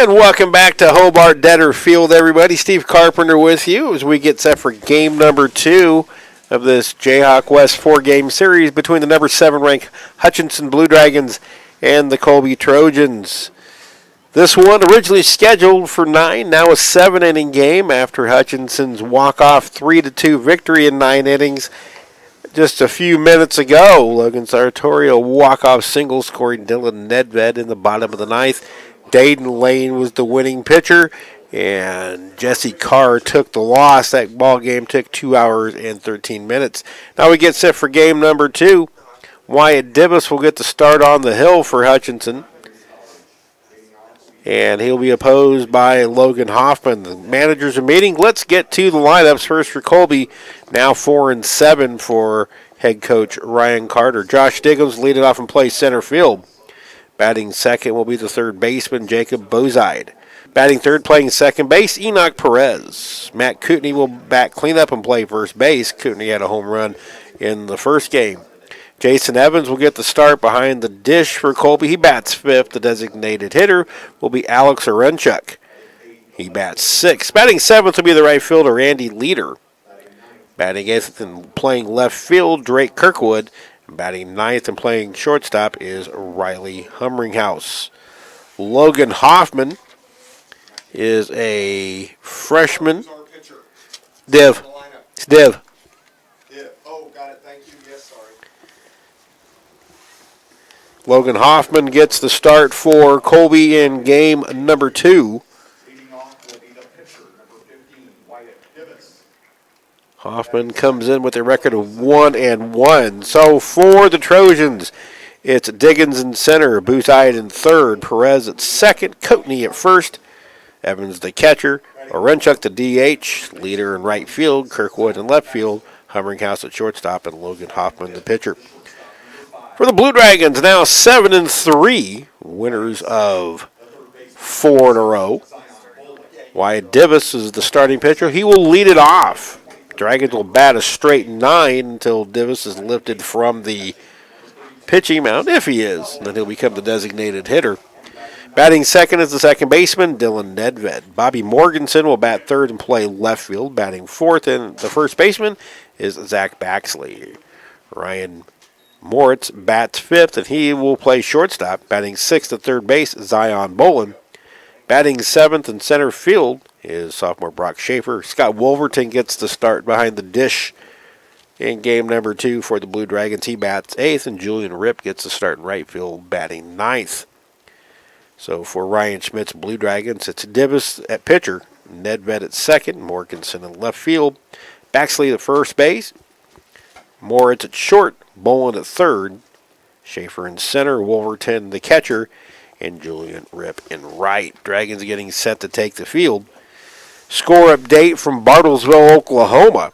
And welcome back to Hobart-Detter Field, everybody. Steve Carpenter with you as we get set for game number 2 of this Jayhawk West 4-game series between the number 7 ranked Hutchinson Blue Dragons and the Colby Trojans. This one originally scheduled for 9, now a 7-inning game after Hutchinson's walk-off 3-2 victory in 9 innings. Just a few minutes ago, Logan Sartorio walk-off single scoring Dylan Nedved in the bottom of the 9th. Dayton Lane was the winning pitcher, and Jesse Carr took the loss. That ball game took 2 hours and 13 minutes. Now we get set for game number 2. Wyatt Dibbs will get the start on the hill for Hutchinson, and he'll be opposed by Logan Hoffman. The managers are meeting. Let's get to the lineups. First for Colby, now 4-7 for head coach Ryan Carter. Josh Diggins leading off and plays center field. Batting second will be the third baseman, Jacob Bozide. Batting third, playing second base, Enoch Perez. Matt Kootenai will bat cleanup and play first base. Kootenai had a home run in the first game. Jason Evans will get the start behind the dish for Colby. He bats fifth. The designated hitter will be Alex Orenchuk. He bats sixth. Batting seventh will be the right fielder, Andy Leader. Batting eighth and playing left field, Drake Kirkwood. Batting ninth and playing shortstop is Riley Humringhouse. Logan Hoffman is a freshman. Div. It's Div. Oh, got it. Thank you. Yes, sorry. Logan Hoffman gets the start for Colby in game number 2. Leading off will be the pitcher, number 15, Wyatt Dibbs. Hoffman comes in with a record of 1-1. So for the Trojans, it's Diggins in center, Boothide in third, Perez at second, Kootenai at first, Evans the catcher, Orenchuk the DH, Leader in right field, Kirkwood in left field, Humringhouse at shortstop, and Logan Hoffman the pitcher. For the Blue Dragons, now 7-3, winners of 4 in a row. Wyatt Dibbs is the starting pitcher. He will lead it off. Dragons will bat a straight 9 until Divis is lifted from the pitching mound, if he is. Then he'll become the designated hitter. Batting second is the second baseman, Dylan Nedved. Bobby Morganson will bat third and play left field. Batting fourth and the first baseman is Zach Baxley. Ryan Moritz bats fifth, and he will play shortstop. Batting sixth at third base, Zion Bolin. Batting seventh in center field is sophomore Brock Schaefer. Scott Wolverton gets the start behind the dish in game number 2 for the Blue Dragons. He bats eighth, and Julian Ripp gets the start in right field, batting ninth. So for Ryan Schmidt's Blue Dragons, it's Dibbs at pitcher, Nedved at second, Morganson in left field, Baxley at first base, Moritz at short, Bolin at third, Schaefer in center, Wolverton the catcher, and Julian Ripp in right. Dragons getting set to take the field. Score update from Bartlesville, Oklahoma.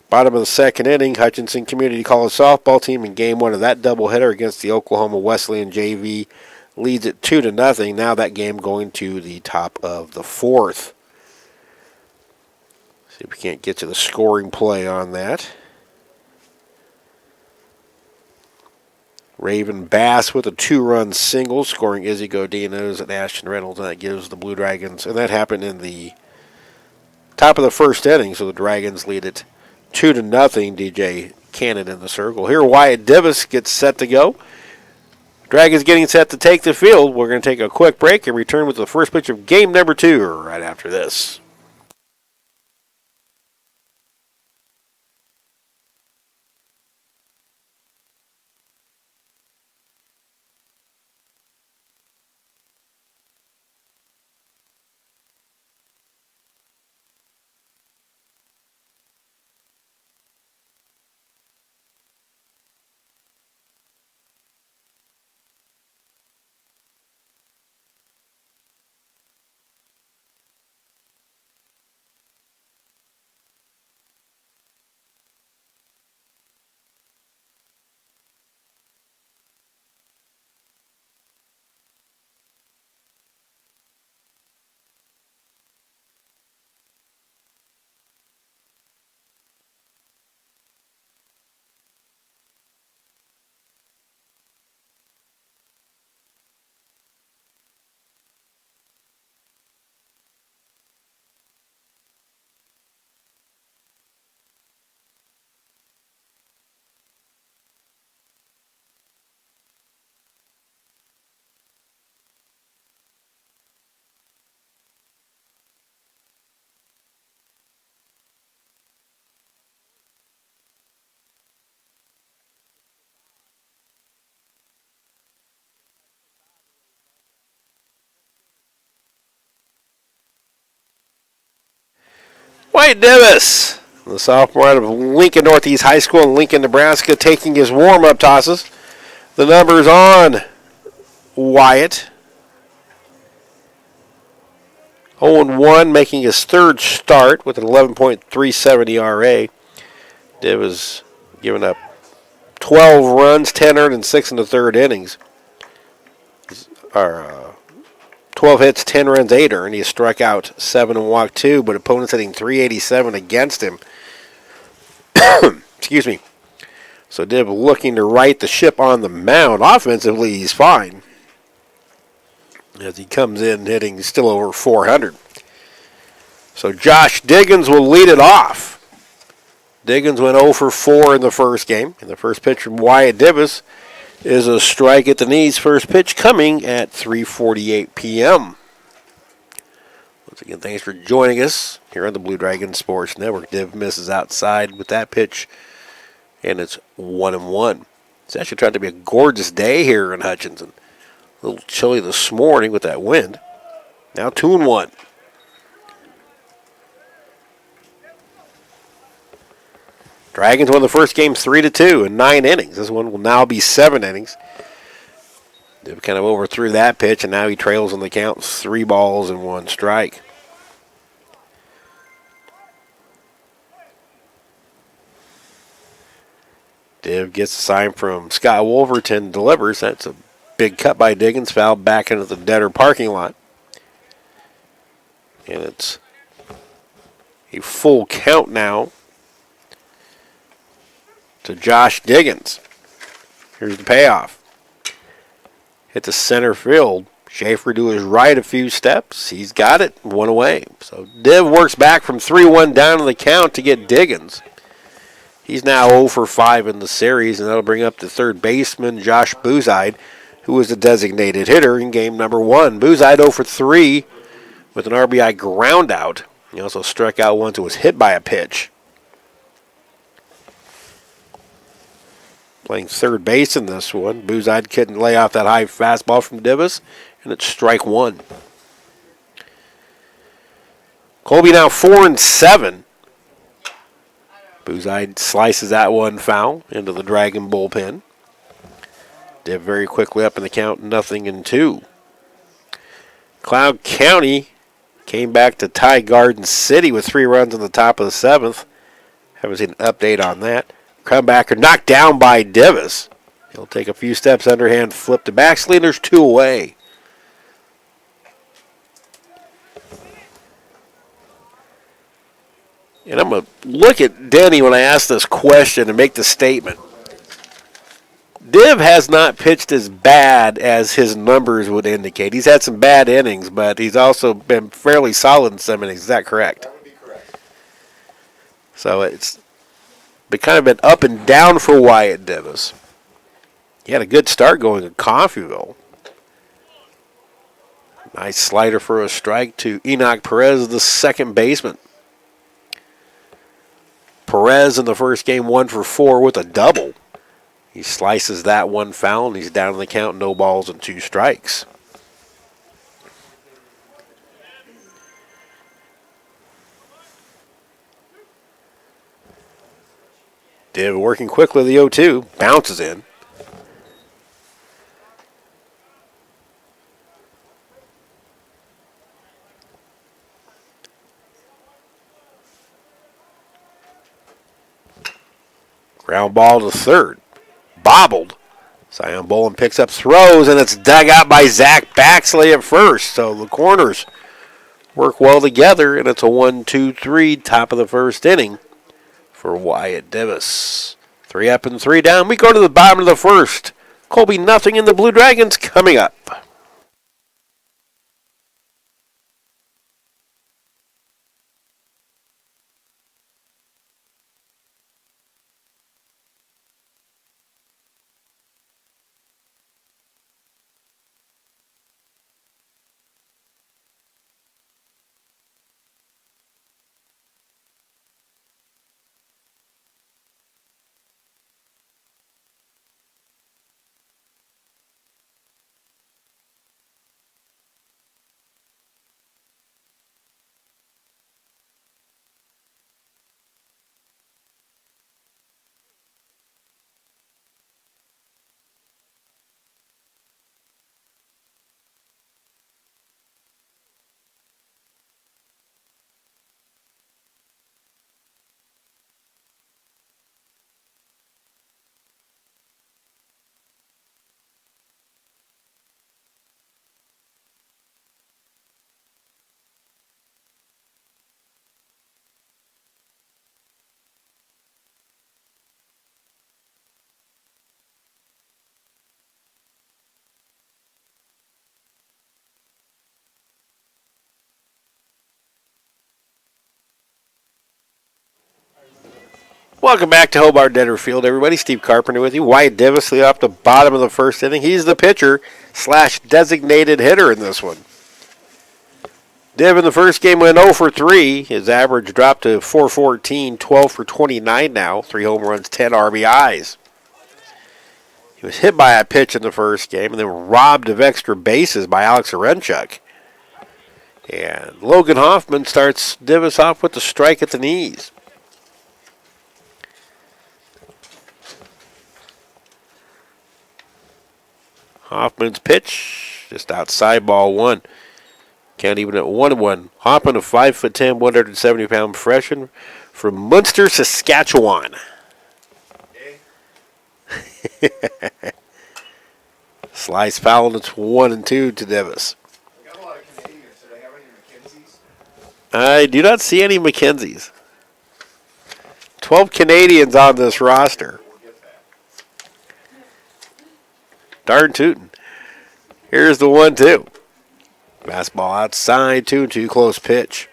Bottom of the second inning, Hutchinson Community College softball team in game 1 of that doubleheader against the Oklahoma Wesleyan JV leads it 2-0. Now that game going to the top of the 4th. See if we can't get to the scoring play on that. Raven Bass with a 2-run single, scoring Izzy Godinez and Ashton Reynolds, and that gives the Blue Dragons, and that happened in the top of the first inning, so the Dragons lead it 2-0. DJ Cannon in the circle. Here Wyatt Dibbs gets set to go. Dragons getting set to take the field. We're going to take a quick break and return with the first pitch of game number 2 right after this. Wyatt Davis, the sophomore out of Lincoln Northeast High School in Lincoln, Nebraska, taking his warm-up tosses. The numbers on Wyatt. 0-1, making his third start with an 11.37 ERA. Div has given up 12 runs, 10 earned, and 6 in the third innings. 12 hits, 10 runs, 8 earned. He has struck out 7 and walked 2, but opponents hitting .387 against him. Excuse me. So Div looking to right the ship on the mound. Offensively, he's fine, as he comes in hitting still over 400. So Josh Diggins will lead it off. Diggins went 0 for 4 in the first game. And the first pitch from Wyatt Davis is a strike at the knees. First pitch coming at 3:48 p.m. Once again, thanks for joining us here on the Blue Dragon Sports Network. Div misses outside with that pitch, and it's 1-1. It's actually trying to be a gorgeous day here in Hutchinson. A little chilly this morning with that wind. Now 2-1. Dragons won the first game 3-2 in 9 innings. This one will now be 7 innings. They kind of overthrew that pitch, and now he trails on the count 3 balls and 1 strike. Div gets a sign from Scott Wolverton, delivers. That's a big cut by Diggins, foul back into the Detter parking lot. And it's a full count now to Josh Diggins. Here's the payoff. Hit the center field. Schaefer to his right a few steps. He's got it. 1 away. So Div works back from 3-1 down in the count to get Diggins. He's now 0 for 5 in the series, and that'll bring up the third baseman, Josh Buzide, who was the designated hitter in game number 1. Buzide 0 for 3 with an RBI ground out. He also struck out once and was hit by a pitch. Playing third base in this one. Buzide couldn't lay off that high fastball from Davis, and it's strike 1. Colby now 4-7. Buzide slices that one foul into the Dragon bullpen. Div very quickly up in the count, 0-2. Cloud County came back to tie Garden City with 3 runs in the top of the 7th. Haven't seen an update on that. Comebacker knocked down by Davis. He'll take a few steps underhand, flip to back. There's 2 away. And I'm going to look at Denny when I ask this question and make the statement. Div has not pitched as bad as his numbers would indicate. He's had some bad innings, but he's also been fairly solid in some innings. Is that correct? That would be correct. So it's kind of been up and down for Wyatt Davis. He had a good start going to Coffeyville. Nice slider for a strike to Enoch Perez, the second baseman. Perez in the first game 1 for 4 with a double. He slices that one foul, and he's down in the count, no balls and 2 strikes. Div working quickly, the 0-2, bounces in. Ground ball to third. Bobbled. Zion Bolin picks up, throws, and it's dug out by Zach Baxley at first. So the corners work well together, and it's a 1-2-3 top of the first inning for Wyatt Davis. 3 up and 3 down. We go to the bottom of the first. Colby nothing in the Blue Dragons coming up. Welcome back to Hobart-Detter Field, everybody. Steve Carpenter with you. Wyatt Divisley off the bottom of the first inning. He's the pitcher / designated hitter in this one. Div in the first game went 0 for 3. His average dropped to .414, 12 for 29 now. 3 home runs, 10 RBIs. He was hit by a pitch in the first game and then robbed of extra bases by Alex Arenchuk. And Logan Hoffman starts Divis off with the strike at the knees. Hoffman's pitch, just outside, ball 1. Count even at 1-1. Hoffman, a 5'10", 170-pound freshman from Munster, Saskatchewan. Slice foul, and it's 1-2 to Divis. We got a lot of Canadians. Do they have any McKenzie's? I do not see any McKenzies. 12 Canadians on this roster. Darn tootin'. Here's the 1-2. Fastball outside, 2-2, close pitch.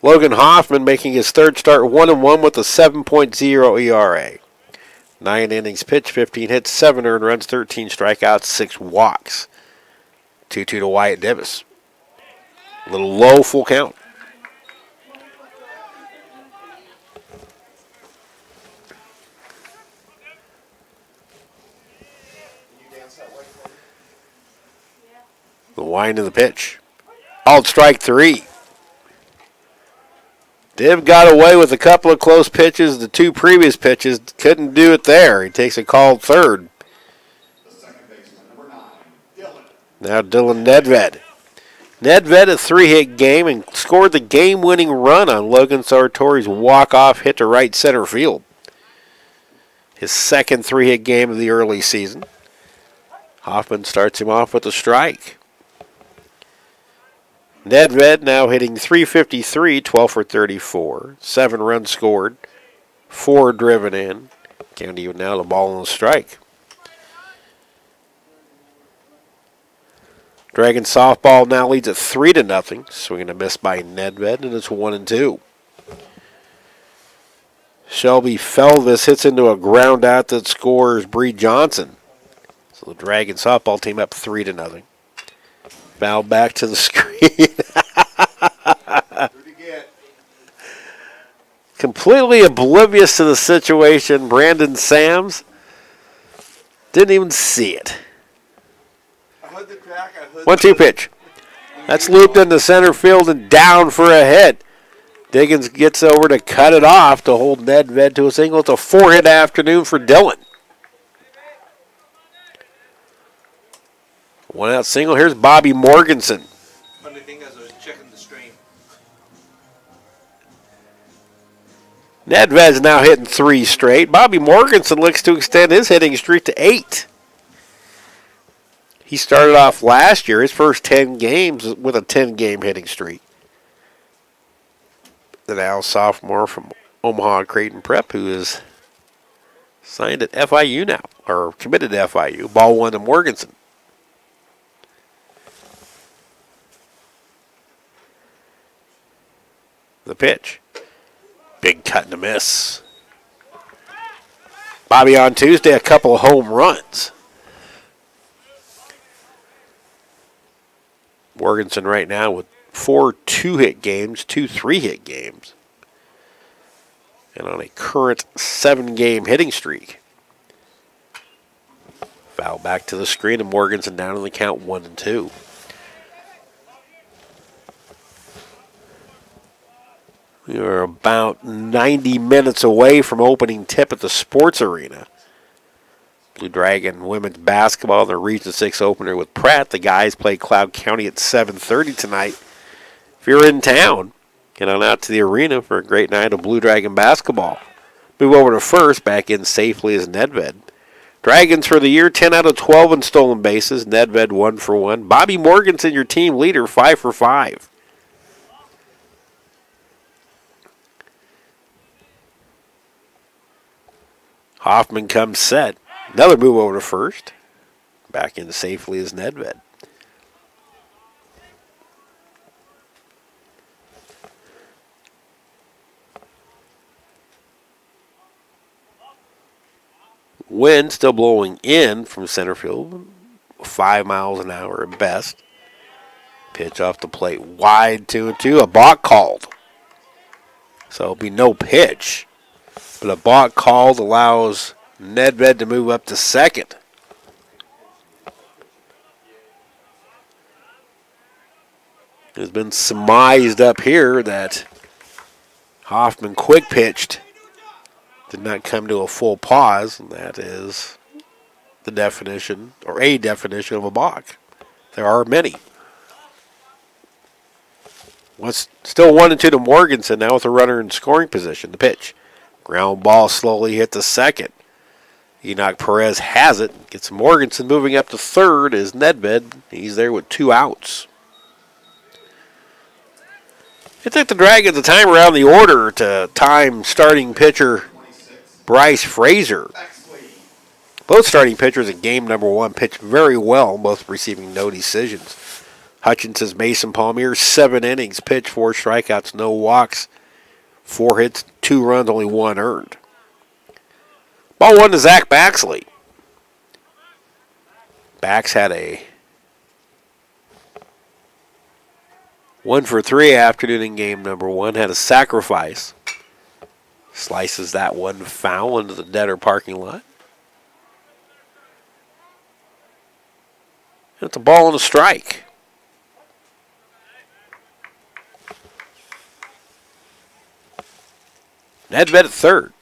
Logan Hoffman making his third start 1-1 with a 7.0 ERA. 9 innings pitched, 15 hits, 7 earned runs, 13 strikeouts, 6 walks. 2-2 to Wyatt Divis. A little low, full count. The wind of the pitch. Called strike 3. Div got away with a couple of close pitches. The 2 previous pitches couldn't do it there. He takes a called third. The second baseman, number 9, Dylan. Now Dylan Nedved. Nedved, a 3-hit game and scored the game-winning run on Logan Sartori's walk-off hit to right center field. His second 3-hit game of the early season. Hoffman starts him off with a strike. Nedved now hitting .353, 12 for 34, 7 runs scored, 4 driven in. Can't even now the ball on the strike. Dragon softball now leads at 3-0. Swinging a miss by Nedved, and it's 1-2. Shelby Felvis hits into a ground out that scores Bree Johnson. So the Dragon softball team up 3-0. Foul back to the screen. Completely oblivious to the situation, Brandon Sams didn't even see it. 1-2 pitch. That's looped into center field and down for a hit. Diggins gets over to cut it off to hold Nedved to a single. It's a 4-hit afternoon for Dylan. 1-out single. Here's Bobby Morganson. Funny thing is, I was checking the stream. Nedved's now hitting 3 straight. Bobby Morganson looks to extend his hitting streak to 8. He started off last year, his first 10 games, with a 10-game hitting streak. The now sophomore from Omaha Creighton Prep, who is signed at FIU now, or committed to FIU. Ball 1 to Morganson. The pitch. Big cut and a miss. Bobby on Tuesday, a couple of home runs. Morganson right now with 4 2-hit games, 2 3-hit games. And on a current 7-game hitting streak. Foul back to the screen and Morganson down in the count 1-2. We are about 90 minutes away from opening tip at the Sports Arena. Blue Dragon women's basketball, their Region 6 opener with Pratt. The guys play Cloud County at 7:30 tonight. If you're in town, get on out to the arena for a great night of Blue Dragon basketball. Move over to first, back in safely as Nedved. Dragons for the year, 10 out of 12 in stolen bases. Nedved 1 for 1. Bobby Morganson, your team leader, 5 for 5. Hoffman comes set. Another move over to first. Back in safely as Nedved. Wind still blowing in from center field, 5 miles an hour at best. Pitch off the plate, wide 2-2. A balk called. So it'll be no pitch. But a balk called allows Nedved to move up to second. It's been surmised up here that Hoffman quick pitched, did not come to a full pause, and that is the definition, or a definition of a balk. There are many. Still 1-2 to Morganson now with a runner in scoring position. The pitch. Ground ball slowly hit to second. Enoch Perez has it. Gets Morganson moving up to third is Nedved. He's there with 2 outs. It took the Dragons a time around the order to time starting pitcher Bryce Frazier. Both starting pitchers in game number 1 pitched very well, both receiving no decisions. Hutchinson's Mason Palmier, 7 innings, pitched 4 strikeouts, no walks, 4 hits, 2 runs, only 1 earned. Ball 1 to Zach Baxley. Bax had a 1-for-3 afternoon in game number 1, had a sacrifice. Slices that one foul into the Detter parking lot. It's a ball and a strike. Nedved at third.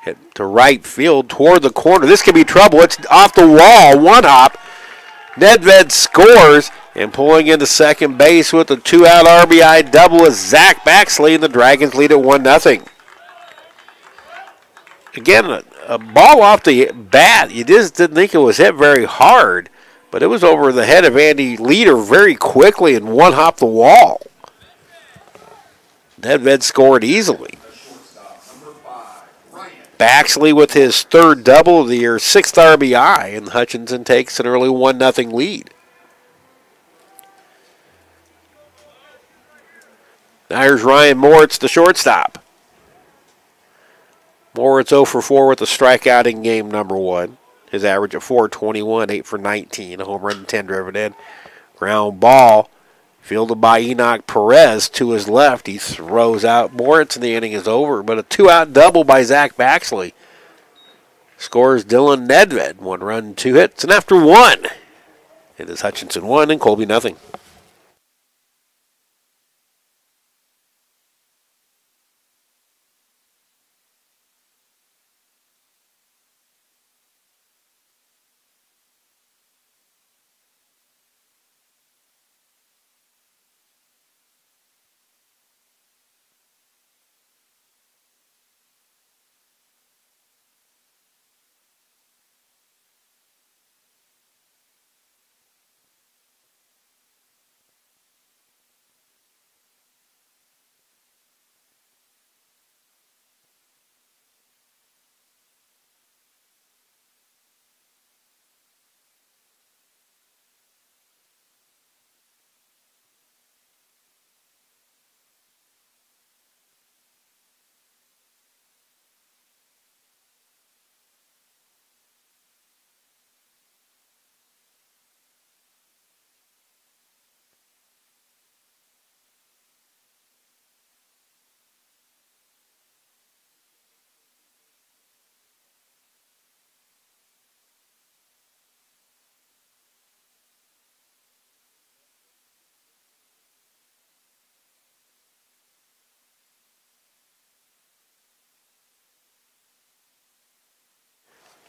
Hit to right field toward the corner. This could be trouble. It's off the wall. 1 hop. Nedved scores, and pulling into second base with a 2-out RBI double is Zach Baxley, and the Dragons lead at 1-0. Again, a ball off the bat. You just didn't think it was hit very hard, but it was over the head of Andy Leader very quickly and 1 hop the wall. Nedved scored easily. Baxley with his 3rd double of the year, 6th RBI, and Hutchinson takes an early 1-0 lead. Now here's Ryan Moritz, the shortstop. Moritz 0 for 4 with a strikeout in game number 1. His average at .421, 8 for 19, a home run and 10 driven in. Ground ball fielded by Enoch Perez to his left. He throws out Moritz, and the inning is over. But a 2-out double by Zach Baxley scores Dylan Nedved. 1 run, 2 hits, and after 1, it is Hutchinson 1 and Colby 0.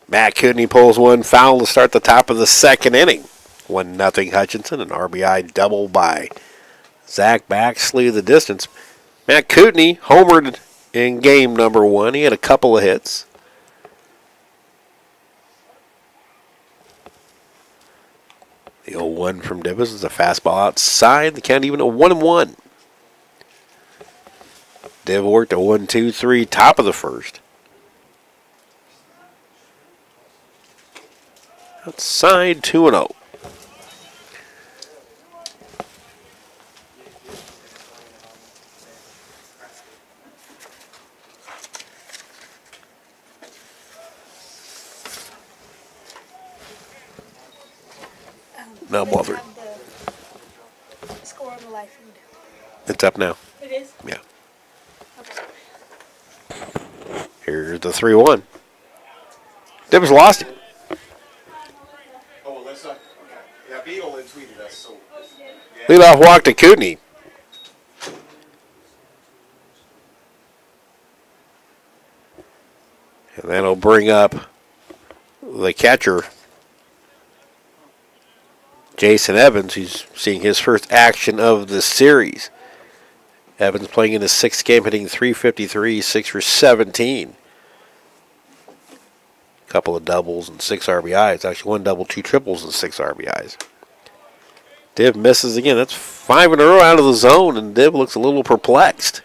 Matt Cooney pulls one foul to start the top of the 2nd inning. 1-0 Hutchinson, an RBI double by Zach Baxley the distance. Matt Cooney homered in game number 1. He had a couple of hits. The 0-1 from Divis is a fastball outside. The count even a 1-1. Div worked a 1-2-3 top of the 1st. Outside 2-0. No, ball 3. The score on the live feed. It's up now. It is? Yeah. Okay. Here's the 3-1. Dibbs lost it. Oh, well, that's not, okay. Yeah, Beagle had tweeted us, so. Leadoff walk to Kootenai. And that'll bring up the catcher, Jason Evans, who's seeing his first action of the series. Evans playing in his 6th game, hitting .353, 6 for 17. Couple of doubles and 6 RBIs. Actually, 1 double, 2 triples, and 6 RBIs. Dibb misses again. That's 5 in a row out of the zone, and Dibb looks a little perplexed.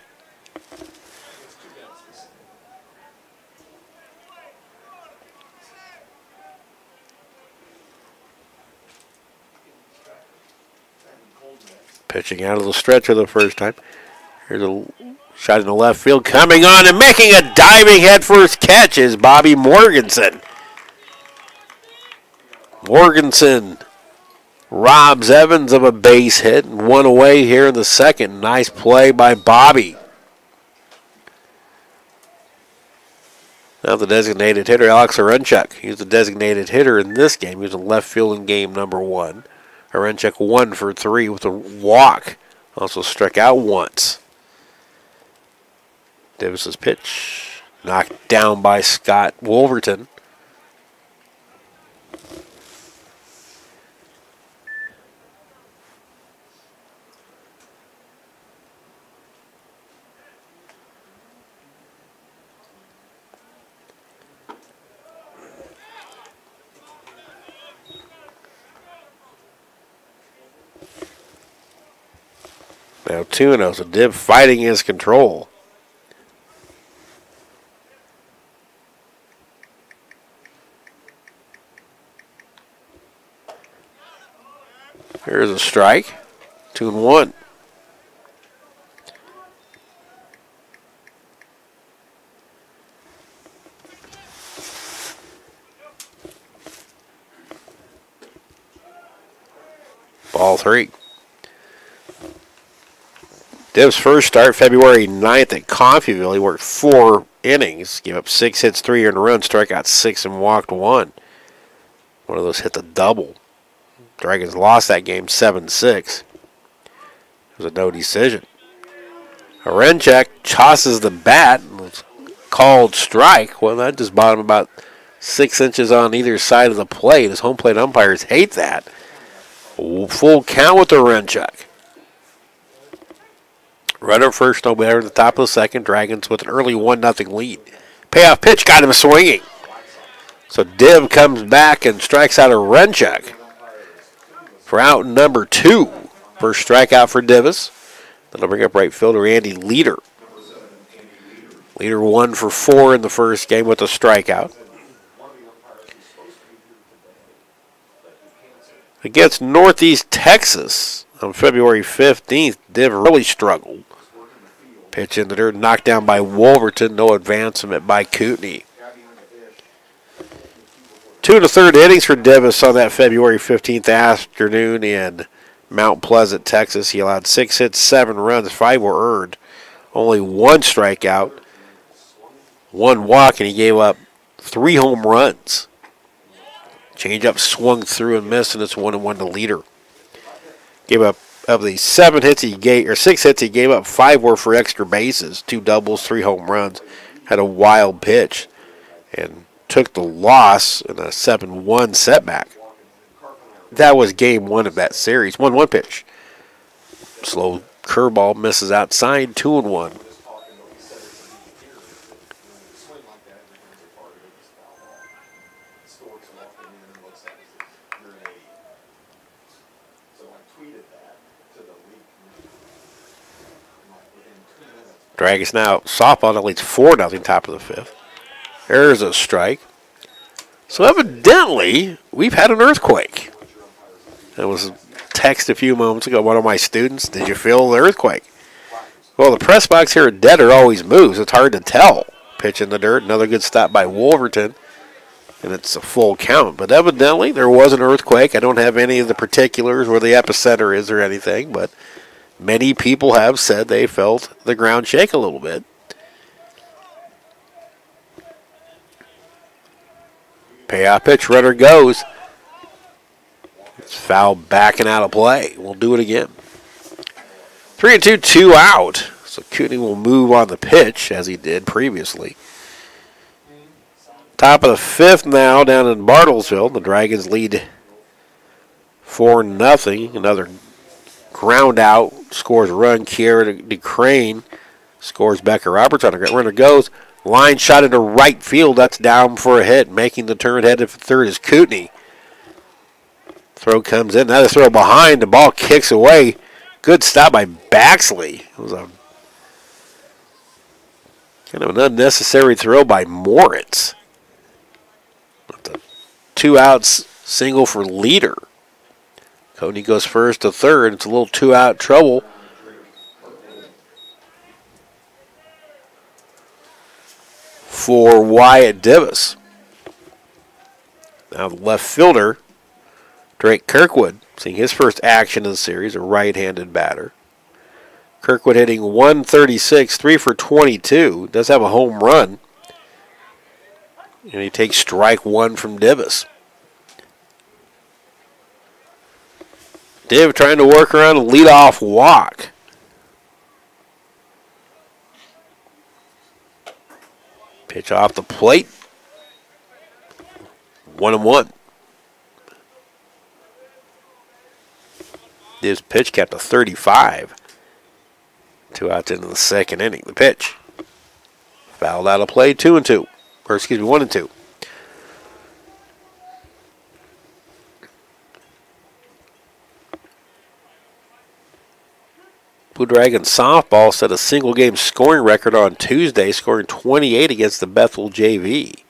Pitching out of the stretcher the first time. Here's a shot in the left field. Coming on and making a diving headfirst catch is Bobby Morganson. Morganson robs Evans of a base hit and 1 away here in the second. Nice play by Bobby. Now the designated hitter, Alex Arenchuk. He's the designated hitter in this game. He was in left field in game number 1. Arenchuk 1 for 3 with a walk. Also struck out once. Davis's pitch knocked down by Scott Wolverton. Now 2-0, so Dibb fighting his control. Here's a strike. 2-1. Ball 3. Dibb's first start, February 9th at Coffeyville. He worked 4 innings, gave up 6 hits, 3 earned runs, struck out 6 and walked 1. One of those hit the double. Dragons lost that game 7-6. It was a no decision. Arenchuk tosses the bat. It's called strike. Well, that just bought him about 6 inches on either side of the plate. His home plate umpires hate that. Full count with Arenchuk. Runner first, no better at the top of the second. Dragons with an early 1-0 lead. Payoff pitch got him swinging. So Dibb comes back and strikes out Arenchuk for out number 2. First strikeout for Divis. That'll bring up right fielder Andy Leader. Leader 1 for 4 in the first game with a strikeout. Against Northeast Texas on February 15th, Div really struggled. Pitch in the dirt, knocked down by Wolverton. No advancement by Kootenai. 2 1/3 innings for Davis on that February 15th afternoon in Mount Pleasant, Texas. He allowed 6 hits, 7 runs, 5 were earned. Only 1 strikeout, 1 walk, and he gave up 3 home runs. Changeup swung through and missed, and it's 1-1 to Leader. Gave up of the 7 hits he gave, or 6 hits he gave up, 5 were for extra bases, 2 doubles, 3 home runs. Had a wild pitch, and took the loss in a 7-1 setback. That was game 1 of that series. 1-1 pitch. Slow curveball misses outside, 2-1. Dragons now softball that leads 4-0 top of the 5th. There's a strike. So evidently, we've had an earthquake. That was a text a few moments ago. One of my students, did you feel the earthquake? Well, the press box here at Detter always moves. It's hard to tell. Pitch in the dirt. Another good stop by Wolverton. and it's a full count. But evidently there was an earthquake. I don't have any of the particulars where the epicenter is or anything, but many people have said they felt the ground shake a little bit. Payoff pitch, runner goes. It's fouled backing out of play. We'll do it again. 3-2, 2 out. So Kootenai will move on the pitch as he did previously. Top of the fifth now down in Bartlesville. The Dragons lead 4-0. Another ground out. Scores a run. Kiera DeCrane scores Becker Roberts on a runner goes. Line shot into right field. That's down for a hit. Making the turn headed for third is Kootenai. Throw comes in. Another throw behind. The ball kicks away. Good stop by Baxley. It was a kind of an unnecessary throw by Moritz. With a 2 outs single for Leader. Kootenai goes first to third. It's a little 2 out trouble. For Wyatt Divis. Now the left fielder, Drake Kirkwood, seeing his first action in the series, a right-handed batter. Kirkwood hitting 136, 3 for 22. Does have a home run. And he takes strike one from Divis. Div trying to work around a leadoff walk. Pitch off the plate. 1-1. Div's pitch kept a 35. 2 outs into the second inning. The pitch. Fouled out of play, 2-2. Or excuse me, 1-2. Blue Dragons softball set a single-game scoring record on Tuesday, scoring 28 against the Bethel JV.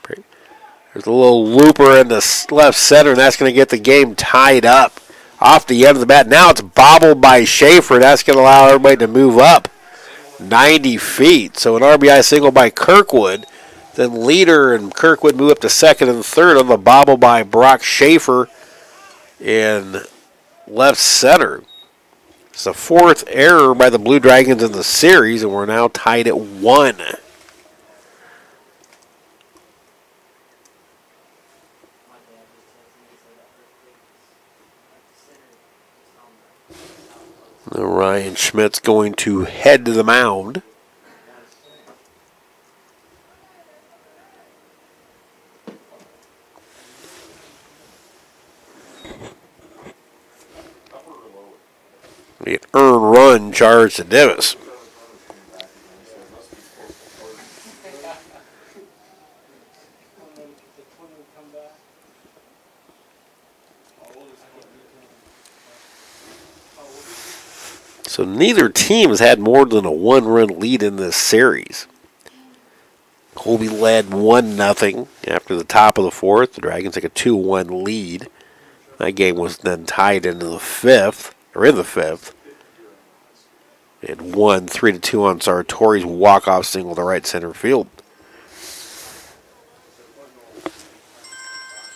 There's a little looper in the left center, and that's going to get the game tied up off the end of the bat. Now it's bobbled by Schaefer. That's going to allow everybody to move up 90 feet. So an RBI single by Kirkwood. Then Leader and Kirkwood move up to second and third on the bobble by Brock Schaefer in left center. It's the 4th error by the Blue Dragons in the series, and we're now tied at 1. Now Ryan Schmidt's going to head to the mound. An earned run charge to Divis. So neither team has had more than a 1-run lead in this series. Colby led 1-0 after the top of the 4th. The Dragons take a 2-1 lead. That game was then tied into the 5th, or in the 5th. It won 3-2 on Sartori's walk-off single to right center field.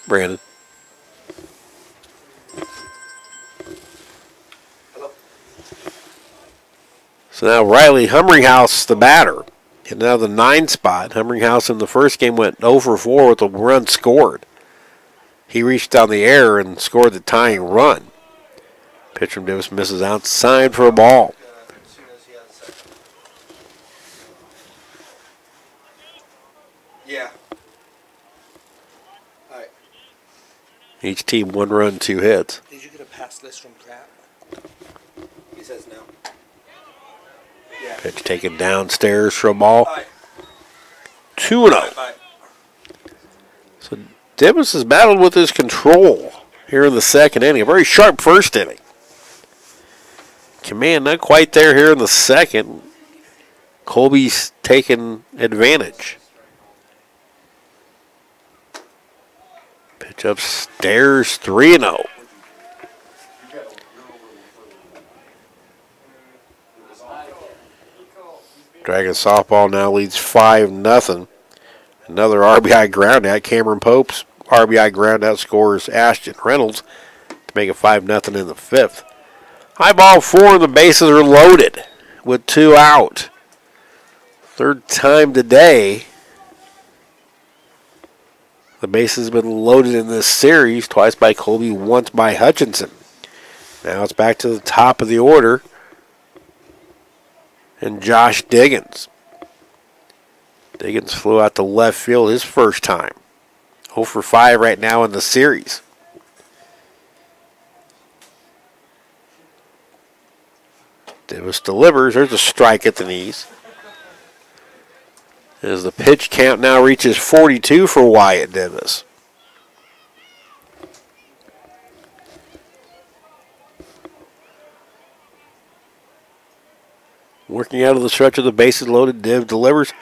Brandon. So now Riley Humringhouse, the batter. And now the 9 spot. Humringhouse in the first game went 0 for 4 with a run scored. He reached down the air and scored the tying run. Pitch from Divis misses outside for a ball. Yeah. All right. Each team 1 run, 2 hits. Did you get a pass list from Pratt? He says no. Pitch taken downstairs for a ball. Bye. 2-0. Bye. So Divis has battled with his control here in the second inning. A very sharp first inning. Command not quite there here in the second. Colby's taken advantage. Pitch upstairs, 3-0. Dragon softball now leads 5-0. Another RBI groundout. Cameron Pope's RBI groundout scores Ashton Reynolds to make it 5-0 in the 5th. High ball 4, and the bases are loaded with 2 out. Third time today the bases have been loaded in this series, twice by Colby, once by Hutchinson. Now it's back to the top of the order, and Josh Diggins. Diggins flew out to left field his first time. 0 for 5 right now in the series. Davis delivers. There's a strike at the knees. As the pitch count now reaches 42 for Wyatt Davis. Working out of the stretch of the bases loaded, Div delivers.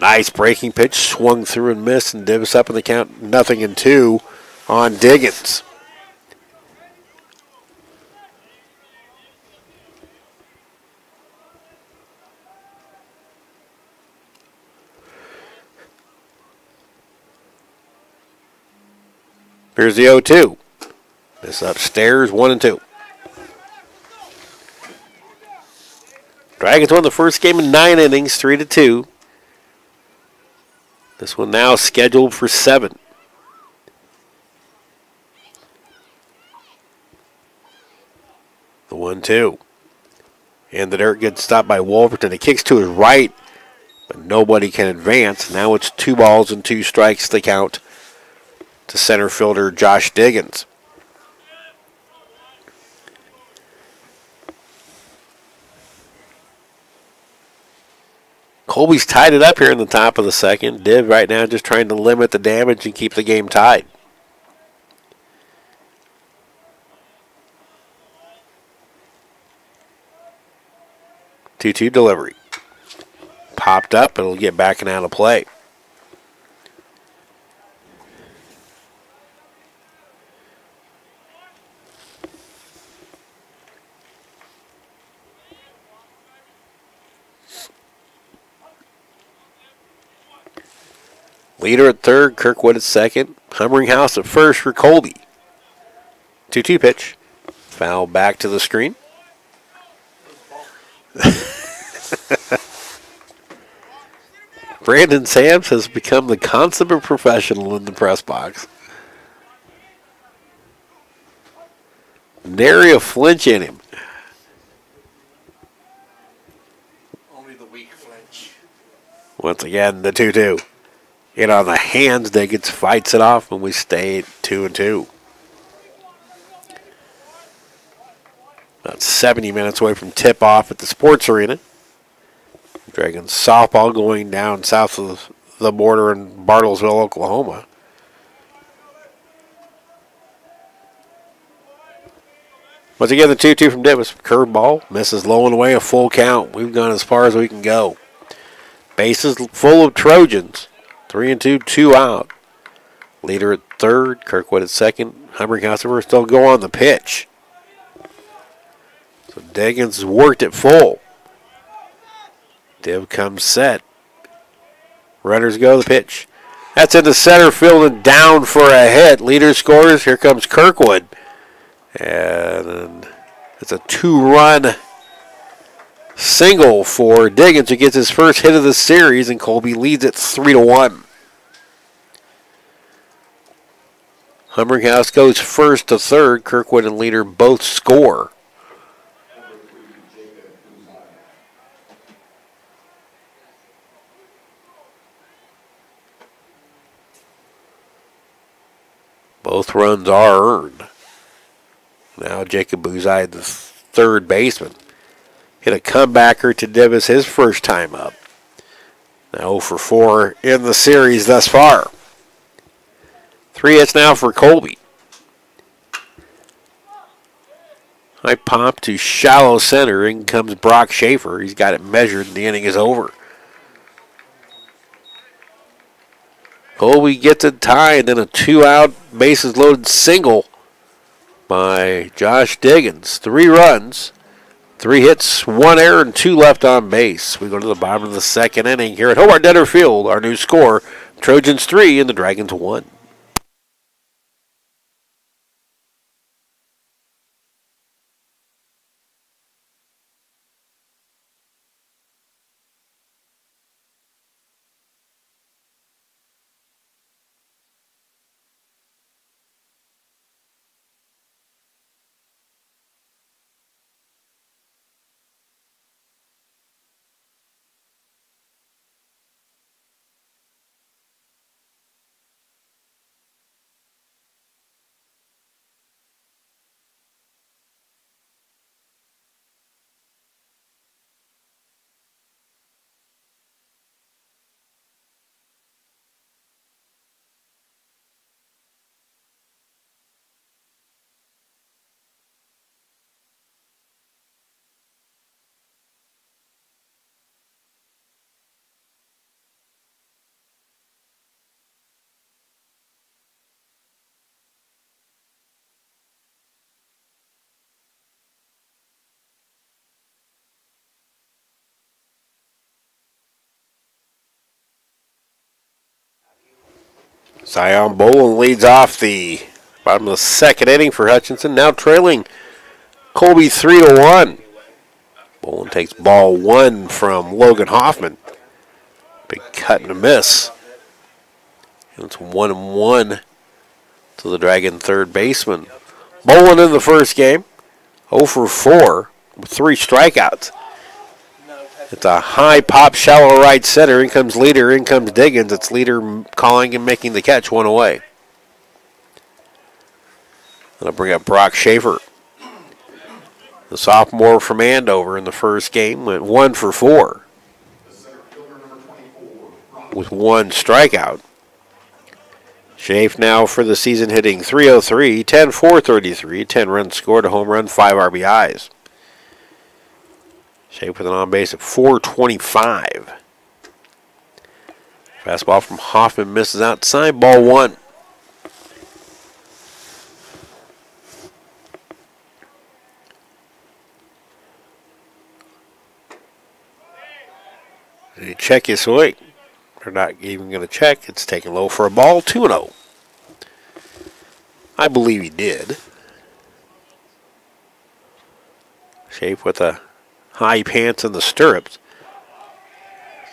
Nice breaking pitch, swung through and missed, and Davis up in the count, 0-2 on Diggins. Here's the 0-2. This upstairs, 1-2. Dragons won the first game in 9 innings, 3-2. This one now scheduled for 7. The 1-2. And the dirt gets stopped by Wolverton. It kicks to his right, but nobody can advance. Now it's 2 balls and 2 strikes to count to center fielder Josh Diggins. Colby's tied it up here in the top of the second. Div right now just trying to limit the damage and keep the game tied. Two-two delivery. Popped up, it'll get back and out of play. Leader at third, Kirkwood at second. Humringhouse at first for Colby. 2-2 pitch. Foul back to the screen. Brandon Sams has become the consummate professional in the press box. Nary a flinch in him. Only the weak flinch. Once again, the 2-2. In on the hands, Diggins fights it off, and we stay at 2-2. About 70 minutes away from tip-off at the sports arena. Dragons softball going down south of the border in Bartlesville, Oklahoma. Once again, the 2-2 from Davis. Curveball, misses low and away, a full count. We've gone as far as we can go. Bases full of Trojans. 3-2, 2 out. Leader at third, Kirkwood at second. Humringhouse at first. They'll go on the pitch. So Diggins has worked it full. Div comes set. Runners go the pitch. That's into center field and down for a hit. Leader scores. Here comes Kirkwood. And it's a 2-run single for Diggins, who gets his first hit of the series, and Colby leads it 3-1. Humringhouse goes first to third. Kirkwood and Leader both score. Both runs are earned. Now Jacob Buzai, the third baseman, hit a comebacker to Davis his first time up. Now 0 for 4 in the series thus far. 3 hits now for Colby. High pop to shallow center. In comes Brock Schaefer. He's got it measured, and the inning is over. Colby gets a tie, and then a 2-out bases loaded single by Josh Diggins. 3 runs, 3 hits, 1 error, and 2 left on base. We go to the bottom of the second inning here at Hobart-Detter Field. Our new score, Trojans 3 and the Dragons 1. Zion Bolin leads off the bottom of the second inning for Hutchinson, now trailing Colby 3-1. Bolin takes ball 1 from Logan Hoffman. Big cut and a miss. It's 1-1 to the Dragon third baseman. Bolin in the first game, 0 for 4 with 3 strikeouts. It's a high pop, shallow right center. In comes Leader, in comes Diggins. It's Leader calling and making the catch, 1 away. That'll bring up Brock Schaefer. The sophomore from Andover in the first game went 1 for 4 with 1 strikeout. Schaefer now for the season hitting .303, 10-4-33, 10 runs scored, a home run, 5 RBIs. Schaefer with an on-base at .425. Fastball from Hoffman misses outside, ball 1. You check your swing. They're not even going to check. It's taken low for a ball, 2-0. I believe he did. Shape with a high pants in the stirrups.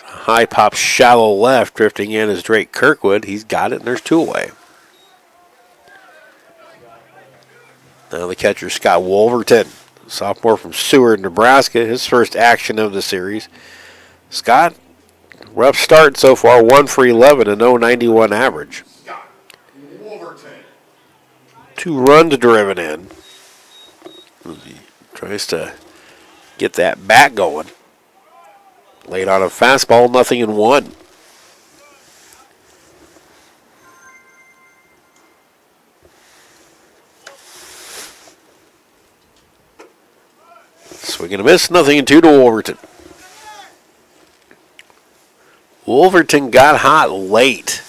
High pop, shallow left, drifting in is Drake Kirkwood. He's got it, and there's 2 away. Now the catcher, Scott Wolverton, sophomore from Seward, Nebraska, his first action of the series. Scott, rough start so far, 1 for 11, a .091 average. 2 runs driven in. He tries to get that bat going. Laid on a fastball, 0-1. Swing and a miss, 0-2 to Wolverton. Wolverton got hot late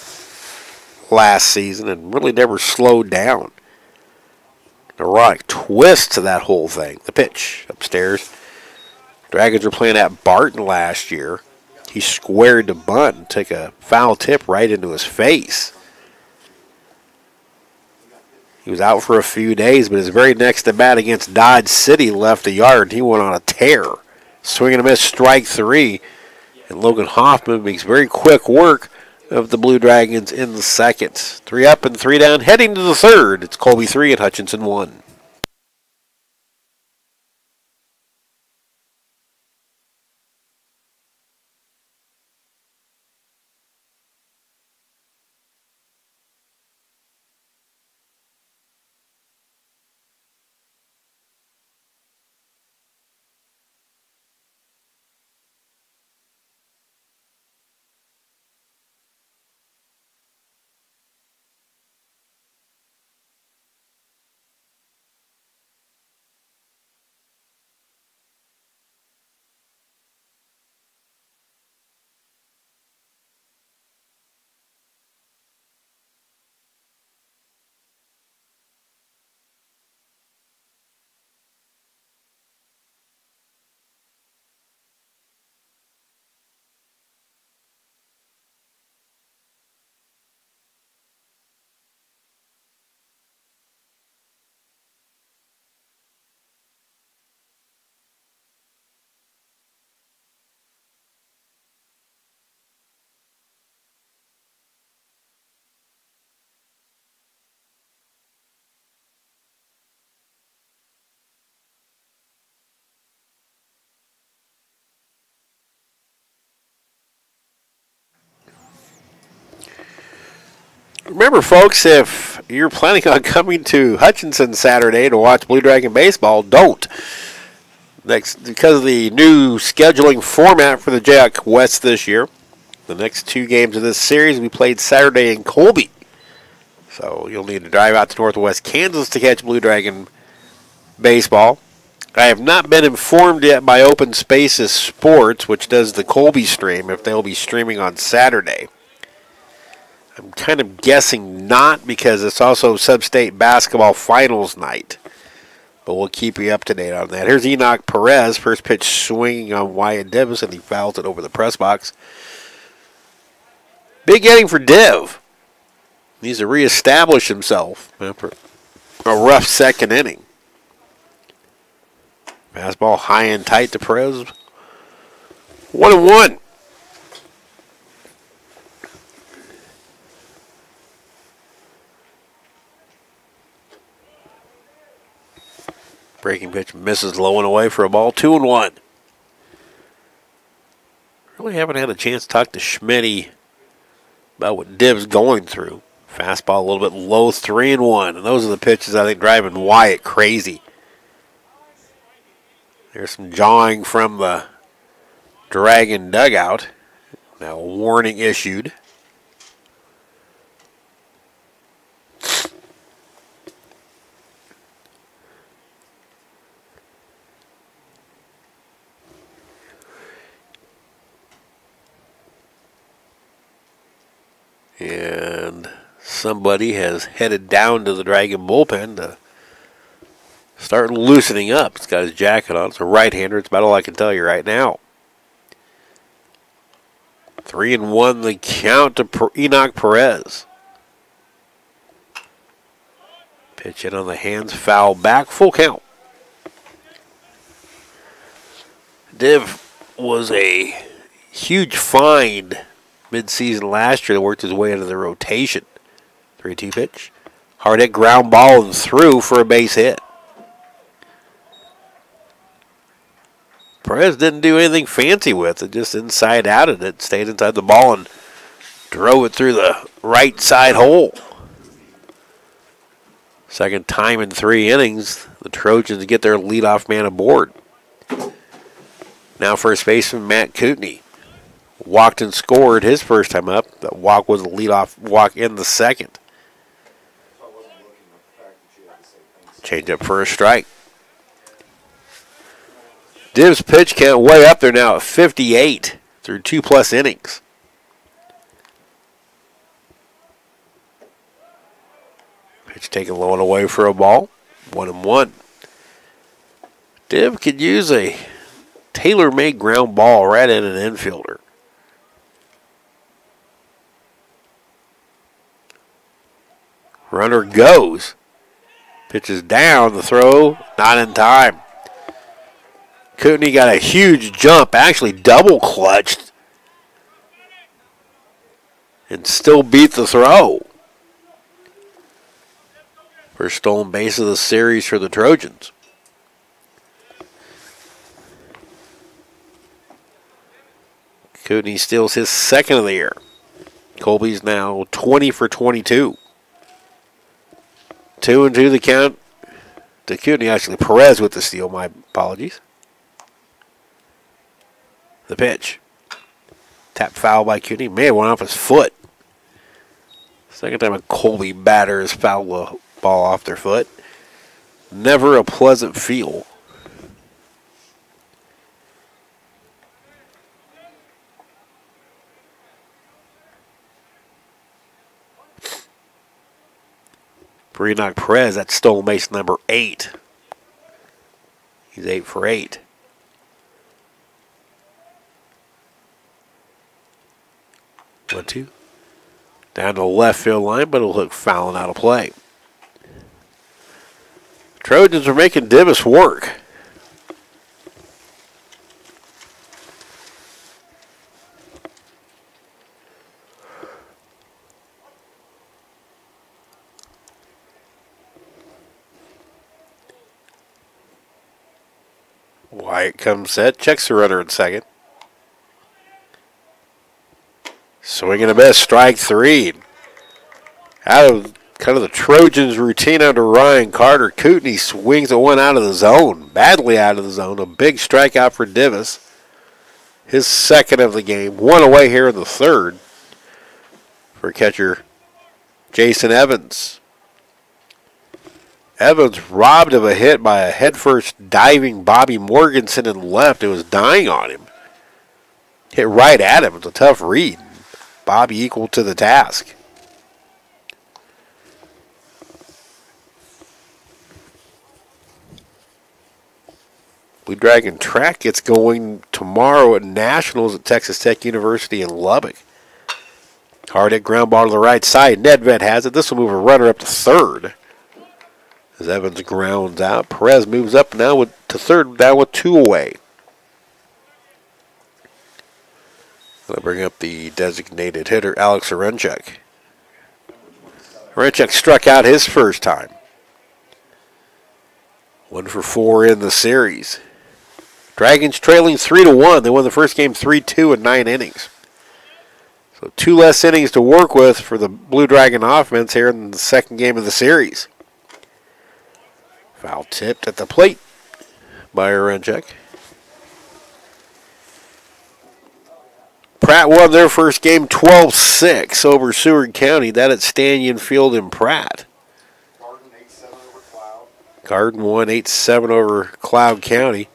last season and really never slowed down. Neurotic twist to that whole thing. The pitch upstairs. Dragons were playing at Barton last year. He squared to bunt and took a foul tip right into his face. He was out for a few days, but his very next at bat against Dodge City left the yard. He went on a tear. Swing and a miss, strike 3. And Logan Hoffman makes very quick work of the Blue Dragons in the second. 3 up and 3 down, heading to the third. It's Colby 3 and Hutchinson 1. Remember, folks, if you're planning on coming to Hutchinson Saturday to watch Blue Dragon baseball, don't. Because of the new scheduling format for the Jayhawk West this year, the next 2 games of this series will be played Saturday in Colby. So you'll need to drive out to Northwest Kansas to catch Blue Dragon baseball. I have not been informed yet by Open Spaces Sports, which does the Colby stream, if they'll be streaming on Saturday. I'm kind of guessing not, because it's also Sub-State Basketball Finals night. But we'll keep you up to date on that. Here's Enoch Perez, first pitch swinging on Wyatt Davis, and he fouls it over the press box. Big inning for Div. Needs to reestablish himself after a rough second inning. Fastball high and tight to Perez. 1-1. Breaking pitch misses low and away for a ball. 2-1. Really haven't had a chance to talk to Schmitty about what Div's going through. Fastball a little bit low, 3-1. And those are the pitches I think driving Wyatt crazy. There's some jawing from the Dragon dugout. Now a warning issued. And somebody has headed down to the Dragon bullpen to start loosening up. He's got his jacket on. It's a right-hander. It's about all I can tell you right now. 3-1 the count to Enoch Perez. Pitch in on the hands, foul back, full count. Div was a huge find mid-season last year that worked his way into the rotation. 3-2 pitch. Hard hit ground ball and through for a base hit. Perez didn't do anything fancy with it, just inside outed it, stayed inside the ball and drove it through the right side hole. Second time in 3 innings, the Trojans get their leadoff man aboard. Now first baseman Matt Kootenai. Walked and scored his first time up. That walk was a leadoff walk in the second. Change up for a strike. Div's pitch count way up there now at 58 through 2+ innings. Pitch taken low and away for a ball. 1-1. Div could use a tailor-made ground ball right in an infielder. Runner goes. Pitch is down. The throw not in time. Kootenai got a huge jump, actually double clutched, and still beat the throw. First stolen base of the series for the Trojans. Kootenai steals his second of the year. Colby's now 20 for 22. 2-2 the count to Kootenai. Actually, Perez with the steal. My apologies. The pitch. Tap foul by Kootenai. May have went off his foot. Second time a Colby batter has fouled the ball off their foot. Never a pleasant feel. For Enoch Perez, that's stolen base number 8. He's 8 for 8. One, two. Down to the left field line, but it'll look fouling out of play. Trojans are making Divis work. Wyatt comes set, checks the runner at second. Swinging a miss, strike 3. Out of kind of the Trojans' routine under Ryan Carter, Kootenai swings at one out of the zone, badly out of the zone. A big strikeout for Divis. His second of the game. One away here in the third for catcher Jason Evans. Evans robbed of a hit by a headfirst diving Bobby Morganson in left. It was dying on him. Hit right at him. It's a tough read. Bobby equal to the task. Blue Dragon track gets going tomorrow at Nationals at Texas Tech University in Lubbock. Hard hit ground ball to the right side. Nedved has it. This will move a runner up to third. As Evans grounds out, Perez moves up now to third, down with 2 away. They'll bring up the designated hitter, Alex Orenchek. Orenchek struck out his first time. 1 for 4 in the series. Dragons trailing 3-1. They won the first game 3-2 in 9 innings. So 2 less innings to work with for the Blue Dragon offense here in the second game of the series. Foul tipped at the plate by Orenchek. Pratt won their first game 12-6 over Seward County. That at Stanton Field in Pratt. Garden 8-7 over Cloud. Garden won 8-7 over Cloud County.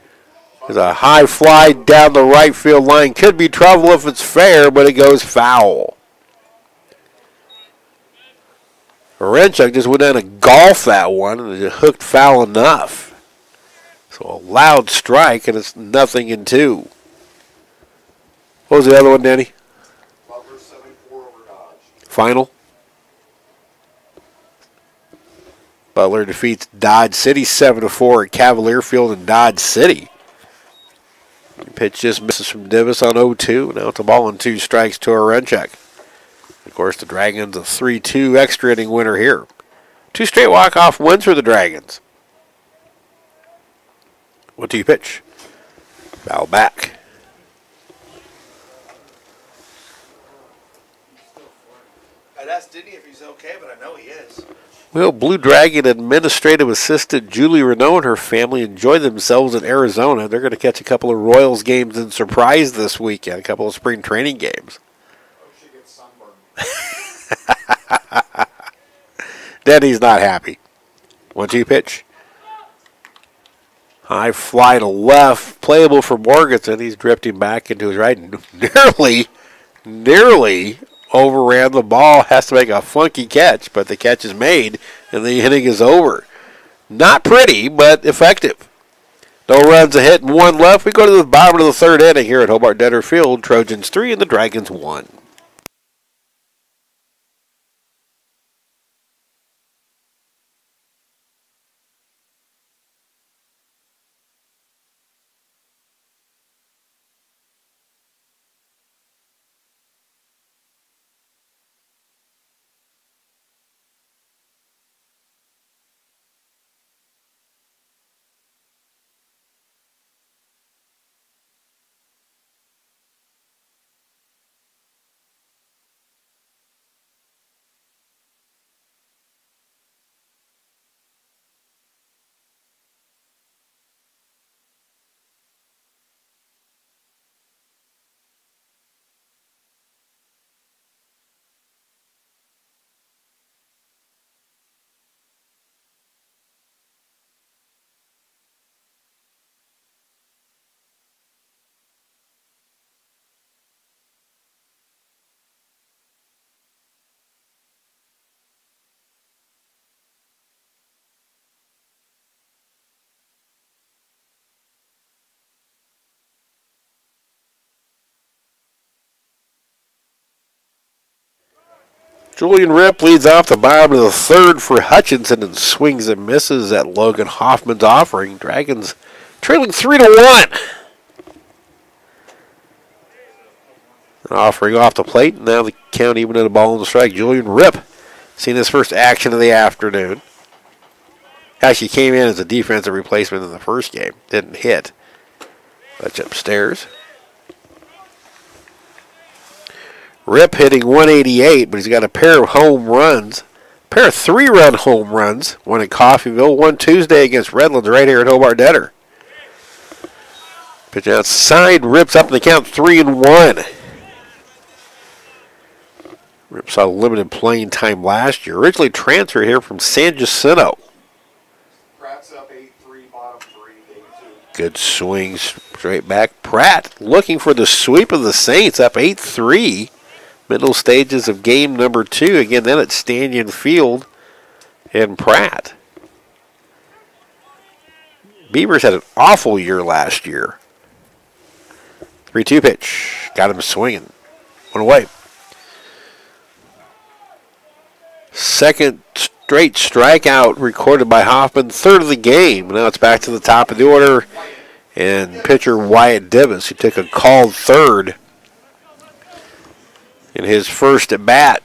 There's a high fly down the right field line. Could be trouble if it's fair, but it goes foul. Orenchek just went down to golf that one, and it hooked foul enough. So a loud strike, and it's 0-2. What was the other one, Danny? Butler 7-4 over Dodge. Final? Butler defeats Dodge City 7-4 at Cavalier Field in Dodge City. Pitch just misses from Divis on 0-2. Now it's a ball and 2 strikes to Orenchek. Of course, the Dragons a 3-2 extra inning winner here. 2 straight walk-off wins for the Dragons. What do you pitch? Foul back. I'd ask Denny if he's okay, but I know he is. Well, Blue Dragon Administrative Assistant Julie Renault and her family enjoy themselves in Arizona. They're going to catch a couple of Royals games in Surprise this weekend, a couple of spring training games. Oh, she gets sunburned. Denny's not happy. 1-2 pitch. High fly to left, playable for Morganson. He's drifting back into his right. Nearly overran the ball. Has to make a funky catch, but the catch is made, and the inning is over. Not pretty, but effective. No runs, a hit, and 1 left. We go to the bottom of the third inning here at Hobart-Detter Field. Trojans 3 and the Dragons 1. Julian Rip leads off the bottom of the third for Hutchinson and swings and misses at Logan Hoffman's offering. Dragons trailing 3-1. An offering off the plate. Now the count even at a ball on the strike. Julian Rip seen his first action of the afternoon. Actually came in as a defensive replacement in the first game. Didn't hit. That's upstairs. Rip hitting 188, but he's got a pair of home runs pair of 3-run home runs. One in Coffeyville, one Tuesday against Redlands right here at Hobart-Detter. Pitch outside, Rips up in the count 3-1. Rips saw limited playing time last year. Originally transferred here from San Jacinto. Pratt's up 8-3, bottom 3, game 2. Good swing straight back. Pratt looking for the sweep of the Saints, up 8-3. Middle stages of game number 2. Again, then at Stanton Field and Pratt. Beavers had an awful year last year. 3-2 pitch. Got him swinging. One away. Second straight strikeout recorded by Hoffman. Third of the game. Now it's back to the top of the order. And pitcher Wyatt Divis, who took a called third in his first at bat.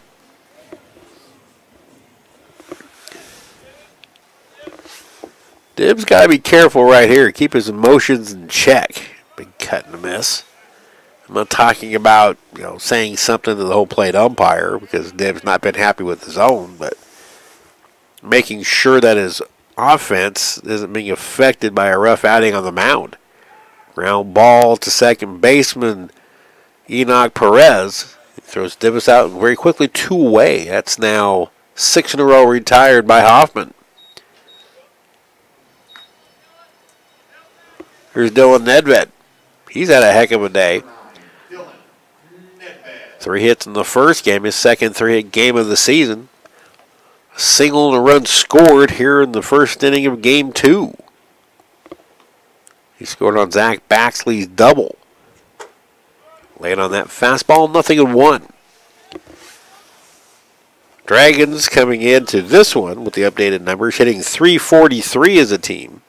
Dib's got to be careful right here. Keep his emotions in check. Big cut and a miss. I'm not talking about, saying something to the whole plate umpire because Dib's not been happy with his own, but making sure that his offense isn't being affected by a rough outing on the mound. Ground ball to second baseman Enoch Perez. He throws Divis out very quickly, 2 away. That's now 6 in a row retired by Hoffman. Here's Dylan Nedved. He's had a heck of a day. 3 hits in the first game, his second 3-hit game of the season. A single and a run scored here in the first inning of game 2. He scored on Zach Baxley's double. Laying on that fastball, 0-1. Dragons coming into this one with the updated numbers, hitting .343 as a team.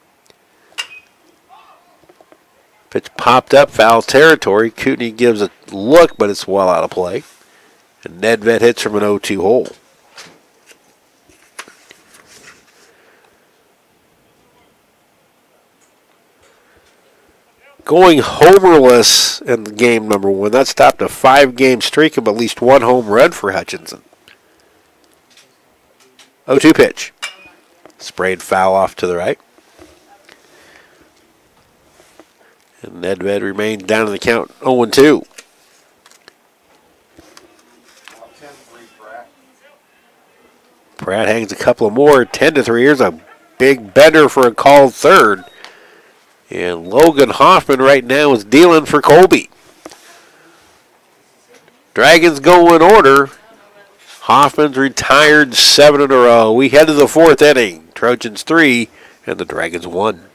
Pitch popped up, foul territory. Kootenai gives a look, but it's well out of play. And Nedved hits from an 0-2 hole. Going homerless in game number 1. That stopped a 5-game streak of at least 1 home run for Hutchinson. 0-2 pitch. Sprayed foul off to the right. And Nedved remains down in the count 0-2. Pratt hangs a couple of more. 10-3. Here's a big bender for a called third. And Logan Hoffman right now is dealing for Colby. Dragons go in order. Hoffman's retired 7 in a row. We head to the 4th inning. Trojans 3 and the Dragons 1.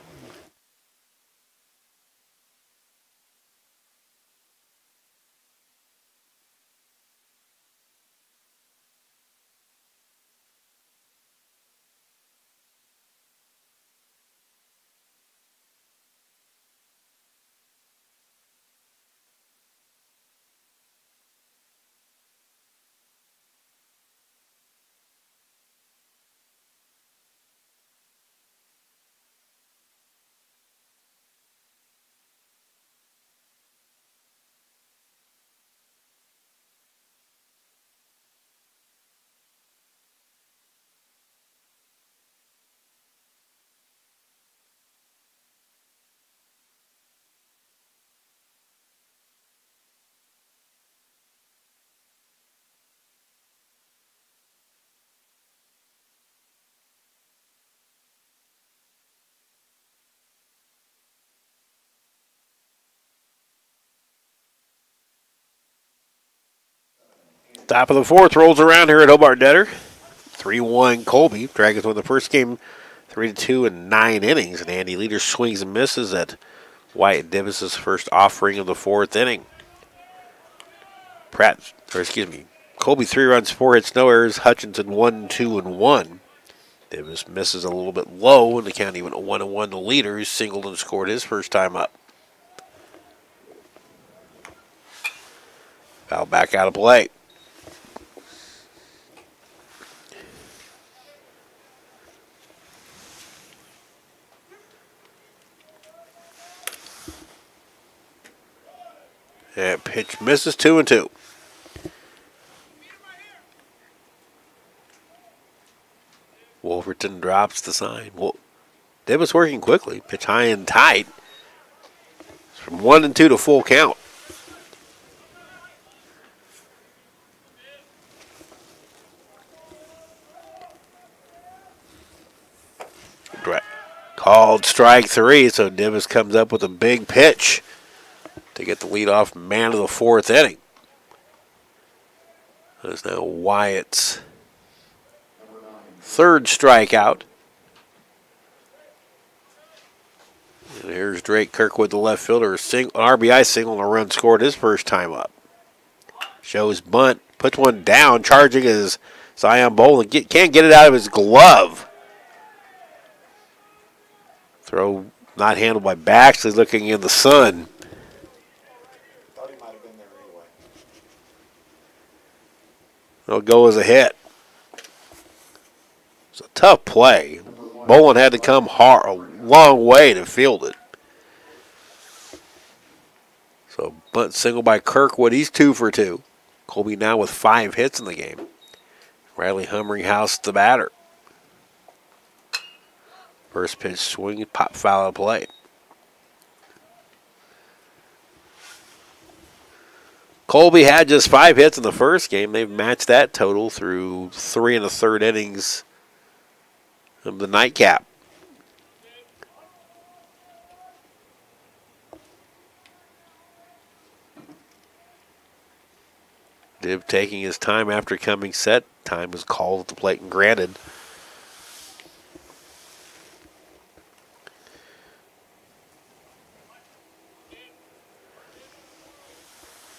Top of the 4th rolls around here at Hobart-Detter. 3-1 Colby. Dragons won the first game 3-2 in 9 innings. And Andy Leader swings and misses at Wyatt Divis' first offering of the 4th inning. Colby 3 runs, 4 hits, no errors. Hutchinson 1, 2, and 1. Divis misses a little bit low, and the count even 1-1 to Leader, who singled and scored his first time up. Foul back out of play. And pitch misses 2-2. Wolverton drops the sign. Well, Davis working quickly. Pitch high and tight. From 1-2 to full count. Called strike 3, so Davis comes up with a big pitch to get the leadoff man of the 4th inning. That's now Wyatt's 3rd strikeout. And here's Drake Kirkwood, the left fielder, an RBI single and a run scored his first time up. Shows bunt, puts one down, charging his Zion Bowling. Can't get it out of his glove. Throw not handled by Baxley, looking in the sun. Thought he might have been there anyway. It'll go as a hit. It's a tough play. Bolin had to come a long way to field it. So bunt single by Kirkwood. He's 2 for 2. Colby now with 5 hits in the game. Riley Humringhouse the batter. First pitch swing, pop foul of play. Colby had just 5 hits in the first game. They've matched that total through 3 1/3 innings of the nightcap. Div taking his time after coming set. Time was called at the plate and granted.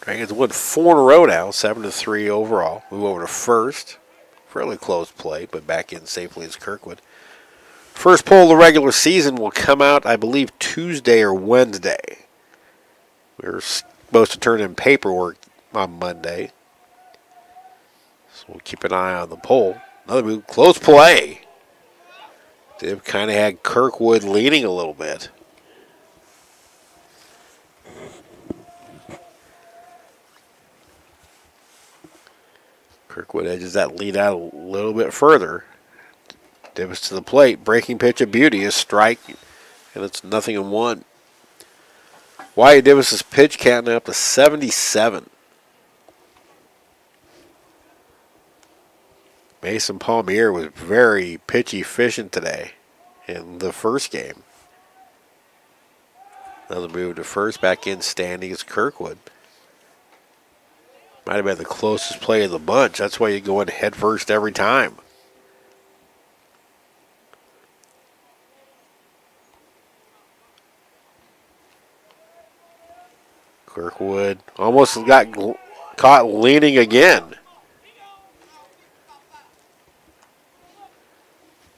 Dragons won 4 in a row now, 7-3 overall. Move over to first. Fairly close play, but back in safely as Kirkwood. First poll of the regular season will come out, I believe, Tuesday or Wednesday. We're supposed to turn in paperwork on Monday. So we'll keep an eye on the poll. Another move, close play. Div kind of had Kirkwood leaning a little bit. Kirkwood edges that lead out a little bit further. Davis to the plate. Breaking pitch of beauty. A strike. And it's 0-1. Wyatt Davis's pitch count up to 77. Mason Palmier was very pitch efficient today in the first game. Another move to first. Back in standing is Kirkwood. Might have been the closest play of the bunch. That's why you go in head first every time. Kirkwood almost got caught leaning again.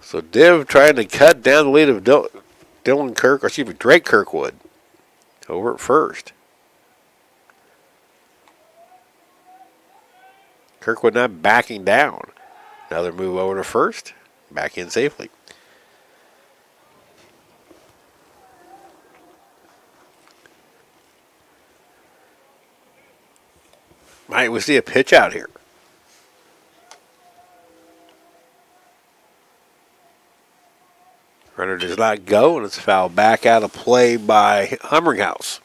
So Div trying to cut down the lead of Drake Kirkwood over at first. Kirkwood not backing down. Another move over to first. Back in safely. Might we see a pitch out here? Runner does not go, and it's fouled back out of play by Humringhouse.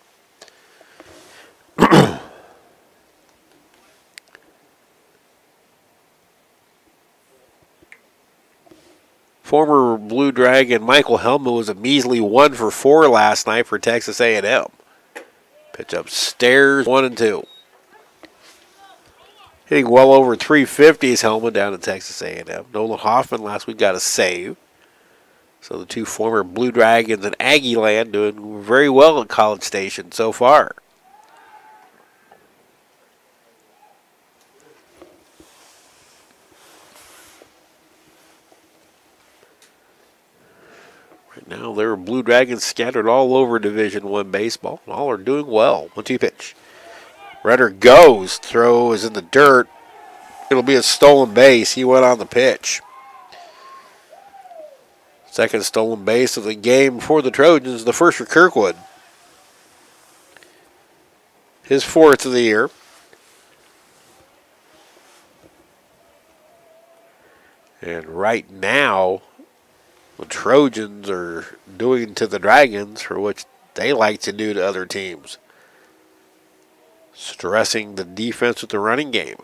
Former Blue Dragon Michael Helma was a measly 1 for 4 last night for Texas A&M. Pitch upstairs, 1-2. Hitting well over 350 is Helma down in Texas A&M. Nolan Hoffman last week got a save. So the two former Blue Dragons in Aggie land doing very well at College Station so far. Right now there are Blue Dragons scattered all over Division I baseball. All are doing well. 1-2 pitch. Runner goes. Throw is in the dirt. It'll be a stolen base. He went on the pitch. Second stolen base of the game for the Trojans. The first for Kirkwood. His 4th of the year. And right now, the Trojans are doing to the Dragons for what they like to do to other teams. Stressing the defense with the running game.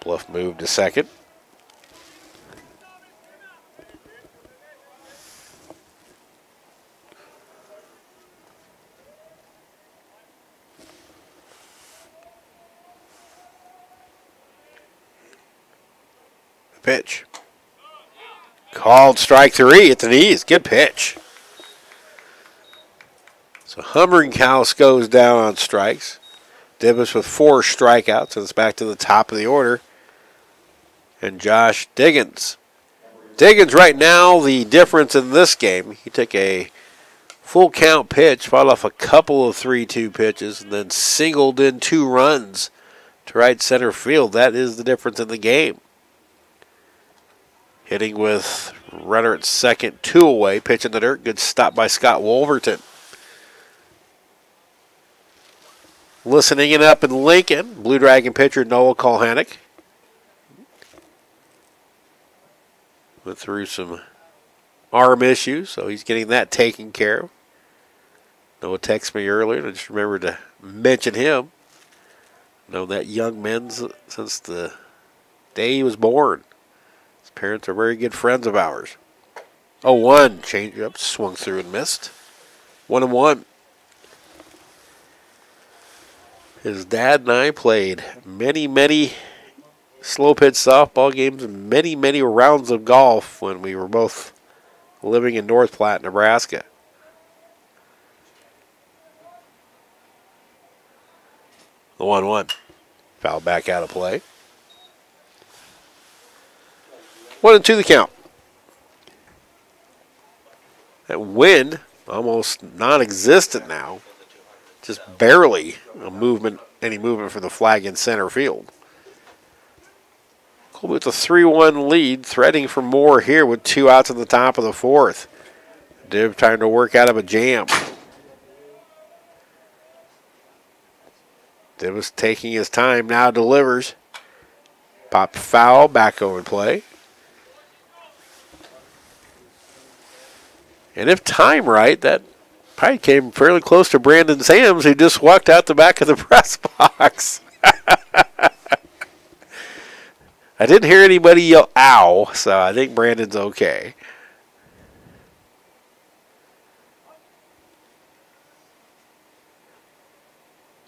Bluff move to second. Pitch. Called strike 3 at the knees. Good pitch. So Humringhouse goes down on strikes. Dibbs with 4 strikeouts, and it's back to the top of the order. And Josh Diggins. Diggins right now, the difference in this game, he took a full count pitch, fought off a couple of 3-2 pitches, and then singled in 2 runs to right center field. That is the difference in the game. Hitting with runner at second, 2 away. Pitch in the dirt. Good stop by Scott Wolverton. Listening in up in Lincoln, Blue Dragon pitcher Noah Kulhanek. Went through some arm issues, so he's getting that taken care of. Noah texted me earlier, and I just remembered to mention him. Known that young man since the day he was born. Parents are very good friends of ours. 0-1, change up, swung through and missed. 1-1. His dad and I played many slow pitch softball games and many rounds of golf when we were both living in North Platte, Nebraska. The 1-1. Foul back out of play. 1-2 the count. That wind, almost non-existent now. Just barely any movement for the flag in center field. Colby with a 3-1 lead, threading for more here with 2 outs in the top of the 4th. Dibb trying to work out of a jam. Dibb was taking his time, now delivers. Popped foul, back over play. And if timed right, that probably came fairly close to Brandon Sams, who just walked out the back of the press box. I didn't hear anybody yell, ow, so I think Brandon's okay.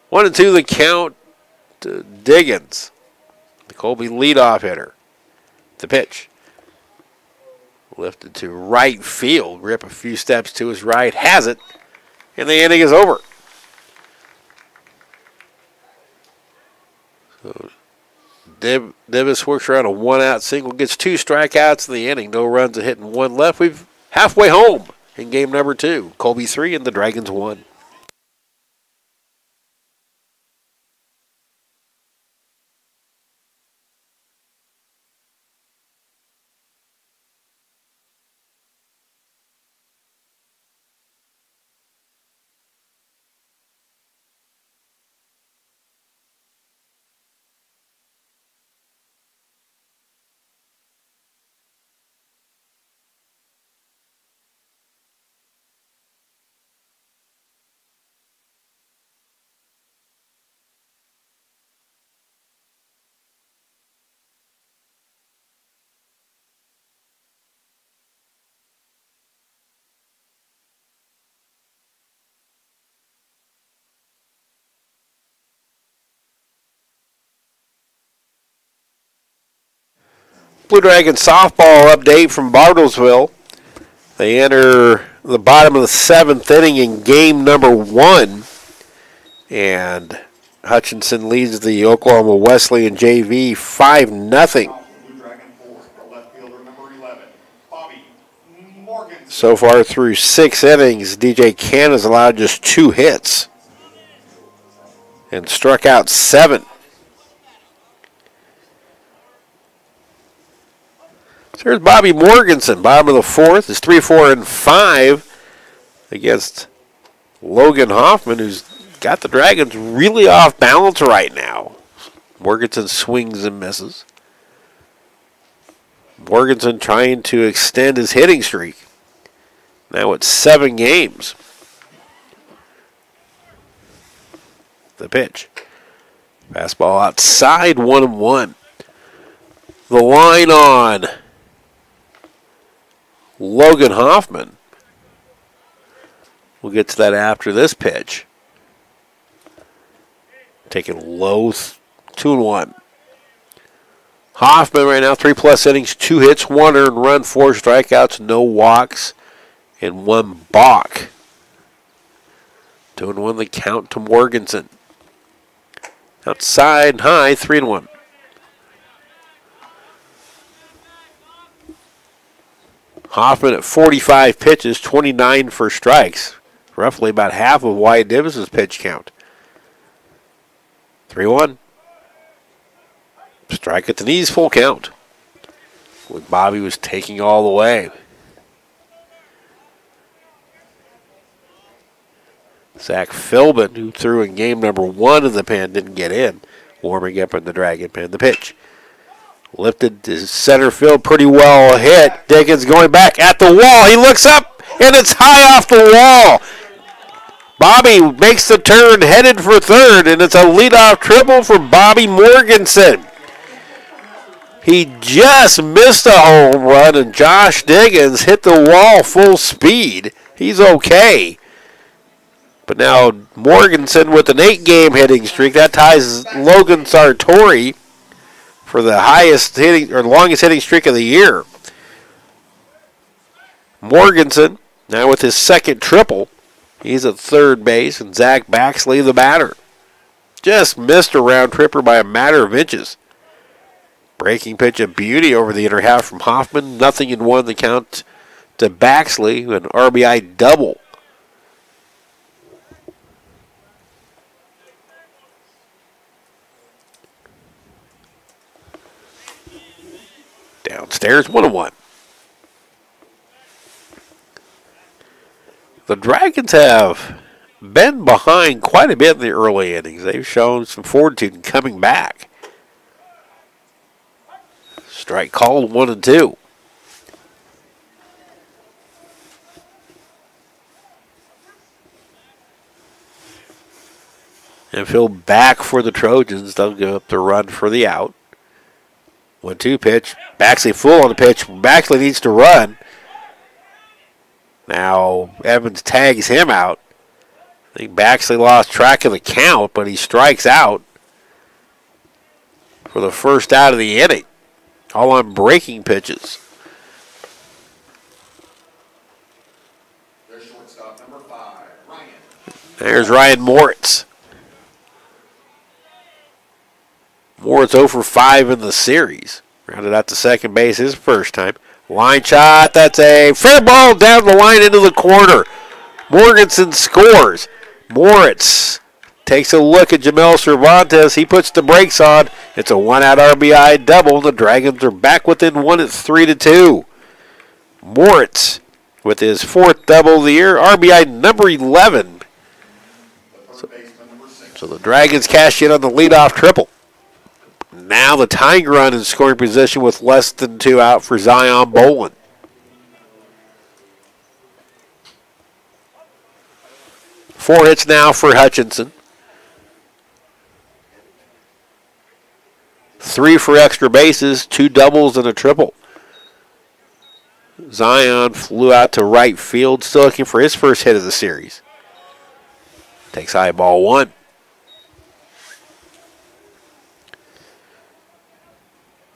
One and two the count to Diggins, the Colby leadoff hitter. The pitch. Lifted to right field. Rip a few steps to his right. Has it. And the inning is over. So Dibbs works around a 1-out single. Gets 2 strikeouts in the inning. No runs, a hit, and 1 left. We've halfway home in game number 2. Colby 3 and the Dragons 1. Blue Dragon softball update from Bartlesville. They enter the bottom of the 7th inning in game number 1. And Hutchinson leads the Oklahoma Wesleyan JV 5-0. So far through 6 innings, DJ Cann has allowed just 2 hits and struck out 7. So here's Bobby Morganson, bottom of the 4th. It's 3-4-5 against Logan Hoffman, who's got the Dragons really off balance right now. Morganson swings and misses. Morganson trying to extend his hitting streak. Now it's 7 games. The pitch. Fastball outside, 1-1. The line on Logan Hoffman. We'll get to that after this pitch. Taking low, 2-1. Hoffman right now, 3+ innings, 2 hits, 1 earned run, 4 strikeouts, no walks, and 1 balk. 2-1 the count to Morganson. Outside high, 3-1. Hoffman at 45 pitches, 29 for strikes. Roughly about half of Wyatt Davis's pitch count. 3-1. Strike at the knees, full count. When Bobby was taking all the way. Zach Philbin, who threw in game number 1 of the pen, didn't get in. Warming up in the Dragon pen. The pitch. Lifted to center field, pretty well hit. Diggins going back at the wall. He looks up, and it's high off the wall. Bobby makes the turn, headed for third, and it's a leadoff triple for Bobby Morganson. He just missed a home run, and Josh Diggins hit the wall full speed. He's okay. But now Morganson with an 8-game hitting streak. That ties Logan Sartori for the highest hitting or longest hitting streak of the year. Morganson now with his second triple. He's at third base, and Zach Baxley the batter. Just missed a round tripper by a matter of inches. Breaking pitch of beauty over the inner half from Hoffman. 0-1 the count to Baxley, an RBI double. Downstairs, 1-1. The Dragons have been behind quite a bit in the early innings. They've shown some fortitude in coming back. Strike called, 1-2. Infield back for the Trojans. They'll give up the run for the out. 1-2 pitch. Baxley full on the pitch. Baxley needs to run. Now Evans tags him out. I think Baxley lost track of the count, but he strikes out for the first out of the inning. All on breaking pitches. Their shortstop, number 5, Ryan. There's Ryan Moritz. Moritz 0 for 5 in the series. Rounded out to second base his first time. Line shot, that's a fair ball down the line into the corner. Morganson scores. Moritz takes a look at Jamel Cervantes. He puts the brakes on. It's a 1-out RBI double. The Dragons are back within 1 at 3-2. Moritz with his 4th double of the year. RBI number 11. So the Dragons cash in on the leadoff triple. Now the tying run in scoring position with less than 2 out for Zion Bolin. Four hits now for Hutchinson. 3 for extra bases, 2 doubles and a triple. Zion flew out to right field, still looking for his first hit of the series. Takes high, ball 1.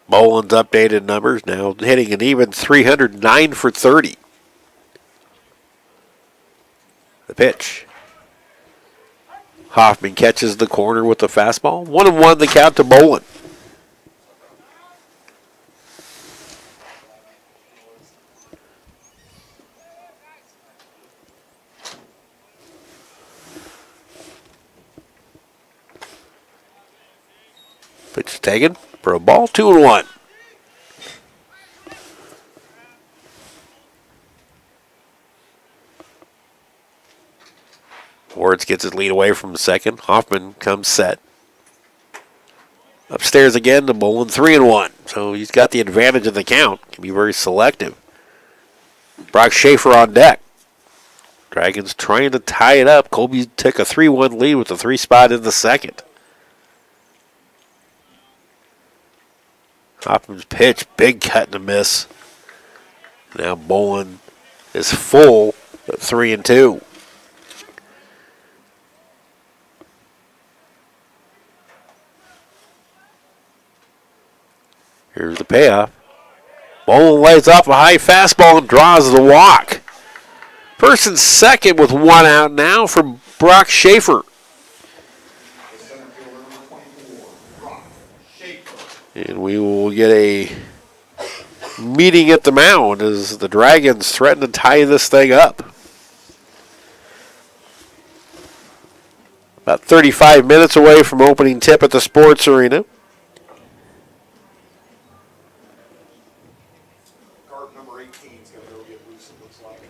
Bolin's updated numbers now hitting an even 309 for 30. The pitch. Hoffman catches the corner with the fastball. 1-1 the count to Bolin. Pitch taken for a ball, 2-1. Wards gets his lead away from the second. Hoffman comes set. Upstairs again to Bolin, 3-1. so he's got the advantage of the count. Can be very selective. Brock Schaefer on deck. Dragons trying to tie it up. Colby took a 3-1 lead with a 3 spot in the second. Hoffman's pitch, big cut and a miss. Now Bolin is full at 3-2. Here's the payoff. Bolin lays off a high fastball and draws the walk. First and second with 1 out now for Brock Schaefer. And we will get a meeting at the mound as the Dragons threaten to tie this thing up. About 35 minutes away from opening tip at the Sports Arena. Guard number 18 is going to go get loose, it looks like.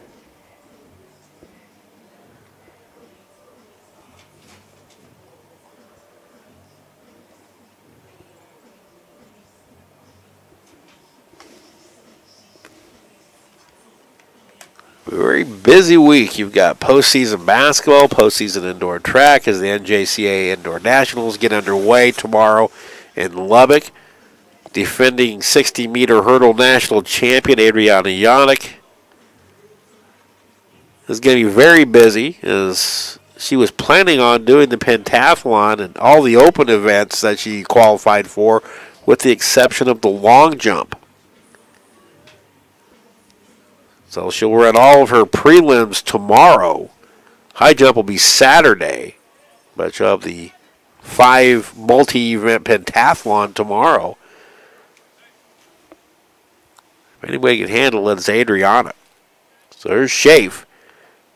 Very busy week. You've got postseason basketball, postseason indoor track as the NJCAA Indoor Nationals get underway tomorrow in Lubbock. Defending 60-meter hurdle national champion Adriana Yannick is going to be very busy as she was planning on doing the pentathlon and all the open events that she qualified for, with the exception of the long jump. So she'll run all of her prelims tomorrow. High jump will be Saturday, but she'll have the 5 multi-event pentathlon tomorrow. If anybody can handle it, it's Adriana. So there's Schaefer.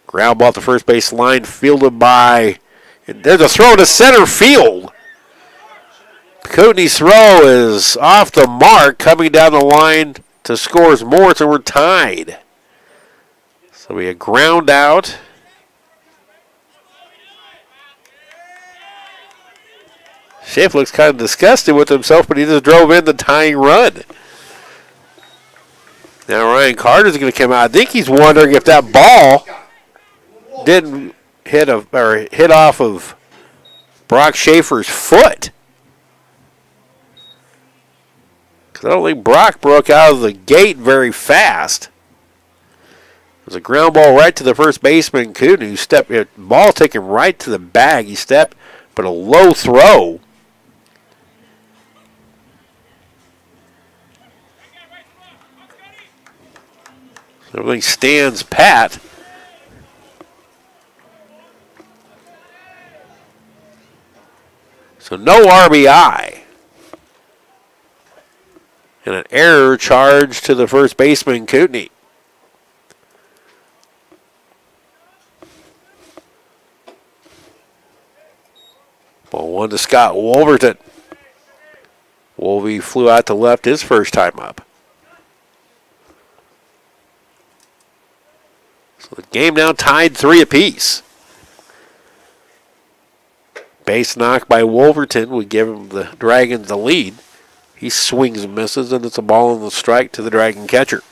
Ground ball at the first base line, fielded by, and there's a throw to center field. Kootenai's throw is off the mark, coming down the line to score more, so we're tied. So we had ground out. Schaefer looks kind of disgusted with himself, but he just drove in the tying run. Now Ryan Carter's going to come out. I think he's wondering if that ball didn't hit off of Brock Schaefer's foot. Because I don't think Brock broke out of the gate very fast. It was a ground ball right to the first baseman, Kootenai, who stepped, ball taken right to the bag. He stepped, but a low throw. Everything stands pat. So no RBI. And an error charge to the first baseman, Kootenai. Ball one to Scott Wolverton. Wolvie flew out to left his first time up. So the game now tied 3 apiece. Base knock by Wolverton would give him the Dragons the lead. He swings and misses, and it's a ball on the strike to the Dragon catcher.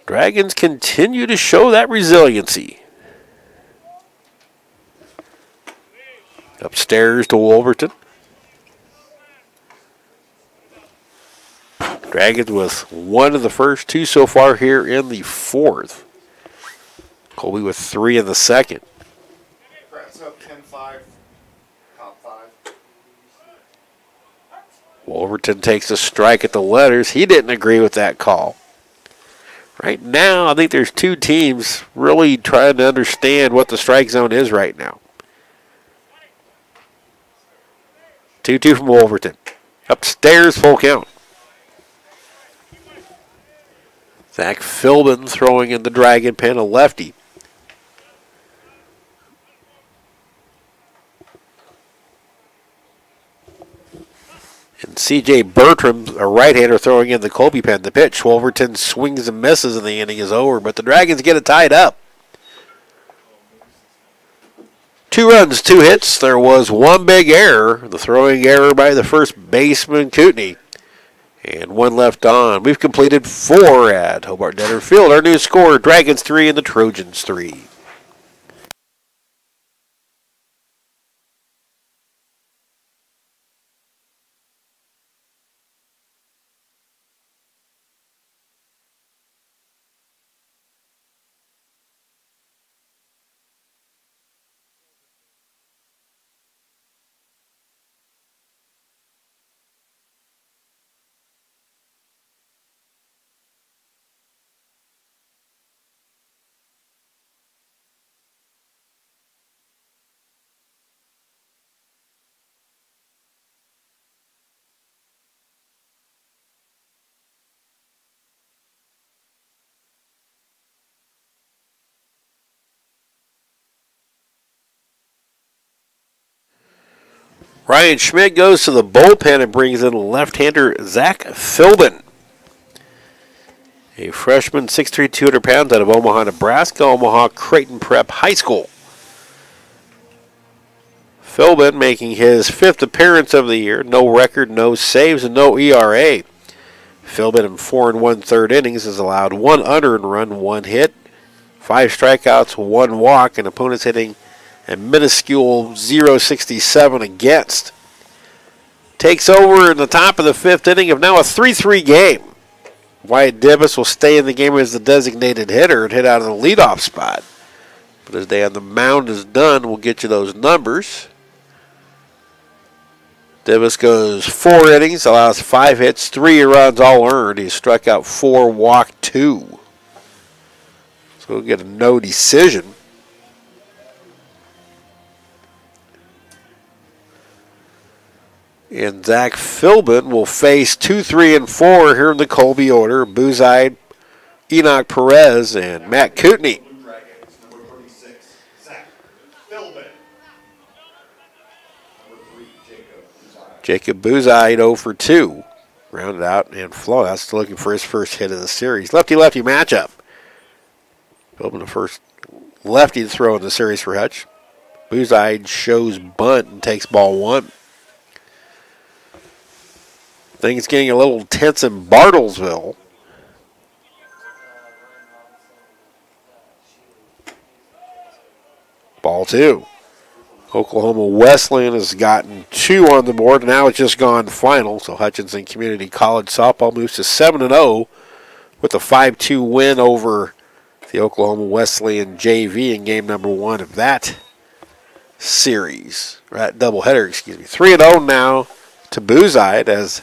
Dragons continue to show that resiliency. Upstairs to Wolverton. Dragons with 1 of the first 2 so far here in the 4th. Colby with 3 in the second. It's up 10-5, top 5. Wolverton takes a strike at the letters. He didn't agree with that call. Right now, I think there's 2 teams really trying to understand what the strike zone is right now. 2-2 from Wolverton. Upstairs, full count. Zach Philbin throwing in the Dragon pen, a lefty. And C.J. Bertram, a right-hander, throwing in the Colby pen. The pitch, Wolverton swings and misses, and the inning is over. But the Dragons get it tied up. 2 runs, 2 hits. There was 1 big error, the throwing error by the first baseman, Kootenai. And 1 left on. We've completed 4 at Hobart-Detter Field. Our new score, Dragons 3 and the Trojans 3. Ryan Schmidt goes to the bullpen and brings in left-hander Zach Philbin. A freshman, 6'3", 200 pounds out of Omaha, Nebraska, Omaha Creighton Prep High School. Philbin making his 5th appearance of the year. No record, no saves, and no ERA. Philbin in 4 1/3 innings has allowed 1 unearned run, 1 hit, 5 strikeouts, 1 walk, and opponents hitting a minuscule .067 against. Takes over in the top of the 5th inning of now a 3-3 game. Wyatt Dibbs will stay in the game as the designated hitter and hit out of the leadoff spot. But his day on the mound is done. We'll get you those numbers. Dibbs goes 4 innings, allows 5 hits, 3 runs, all earned. He struck out 4, walked 2. So we'll get a no decision. And Zach Philbin will face 2, 3, and 4 here in the Colby order. Buzide, Enoch Perez, and Matt Kootenai. Number 36, Zach Philbin. Number 3, Jacob Buzide 0 for 2. Rounded out and Flores looking for his first hit of the series. Lefty-lefty matchup. Philbin the first lefty to throw in the series for Hutch. Buzide shows bunt and takes ball 1. Things getting a little tense in Bartlesville. Ball 2. Oklahoma Wesleyan has gotten 2 on the board. Now it's just gone final. So Hutchinson Community College softball moves to 7-0 with a 5-2 win over the Oklahoma Wesleyan JV in game number 1 of that series. Or that doubleheader, excuse me. 3-0 now to Buzide as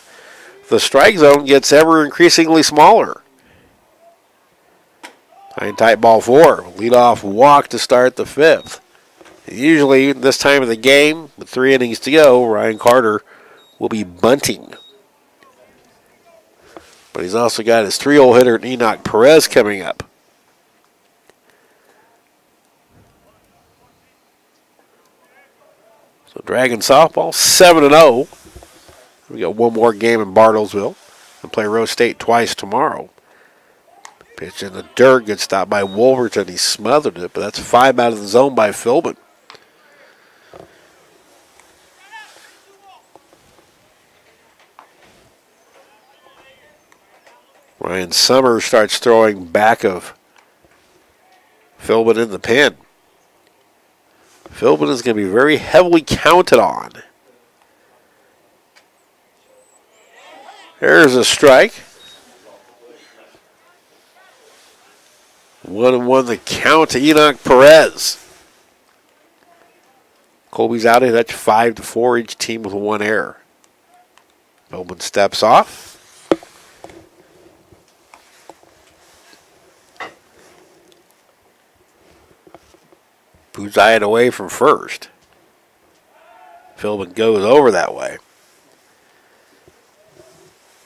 the strike zone gets ever increasingly smaller. High and tight ball 4. Leadoff walk to start the 5th. Usually this time of the game, with 3 innings to go, Ryan Carter will be bunting. But he's also got his 3-hole hitter Enoch Perez coming up. So Dragon softball 7-0. We got 1 more game in Bartlesville. We'll play Rose State twice tomorrow. Pitch in the dirt, gets stopped by Wolverton. He smothered it, but that's 5 out of the zone by Philbin. Ryan Summers starts throwing back of Philbin in the pen. Philbin is going to be very heavily counted on. There's a strike. 1-1 the count to Enoch Perez. Colby's out. That's 5-4. Each team with 1 error. Philbin steps off. Buzide away from first. Philbin goes over that way.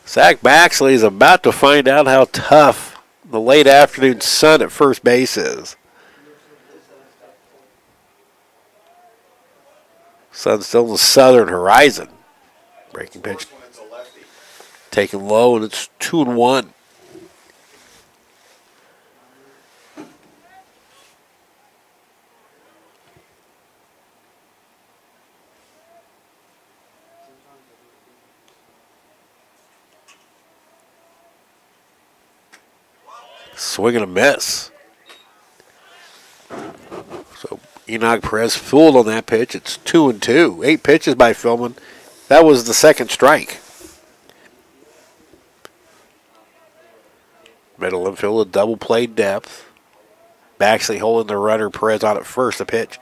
Zach Baxley is about to find out how tough the late afternoon sun at first base is. Sun's still in the southern horizon. Breaking pitch. Taken low, and it's 2-1. Swing and a miss. So Enoch Perez fooled on that pitch. It's 2-2. 8 pitches by Philman. That was the second strike. Middle infield, a double play depth. Baxley holding the runner. Perez on at first. A pitch.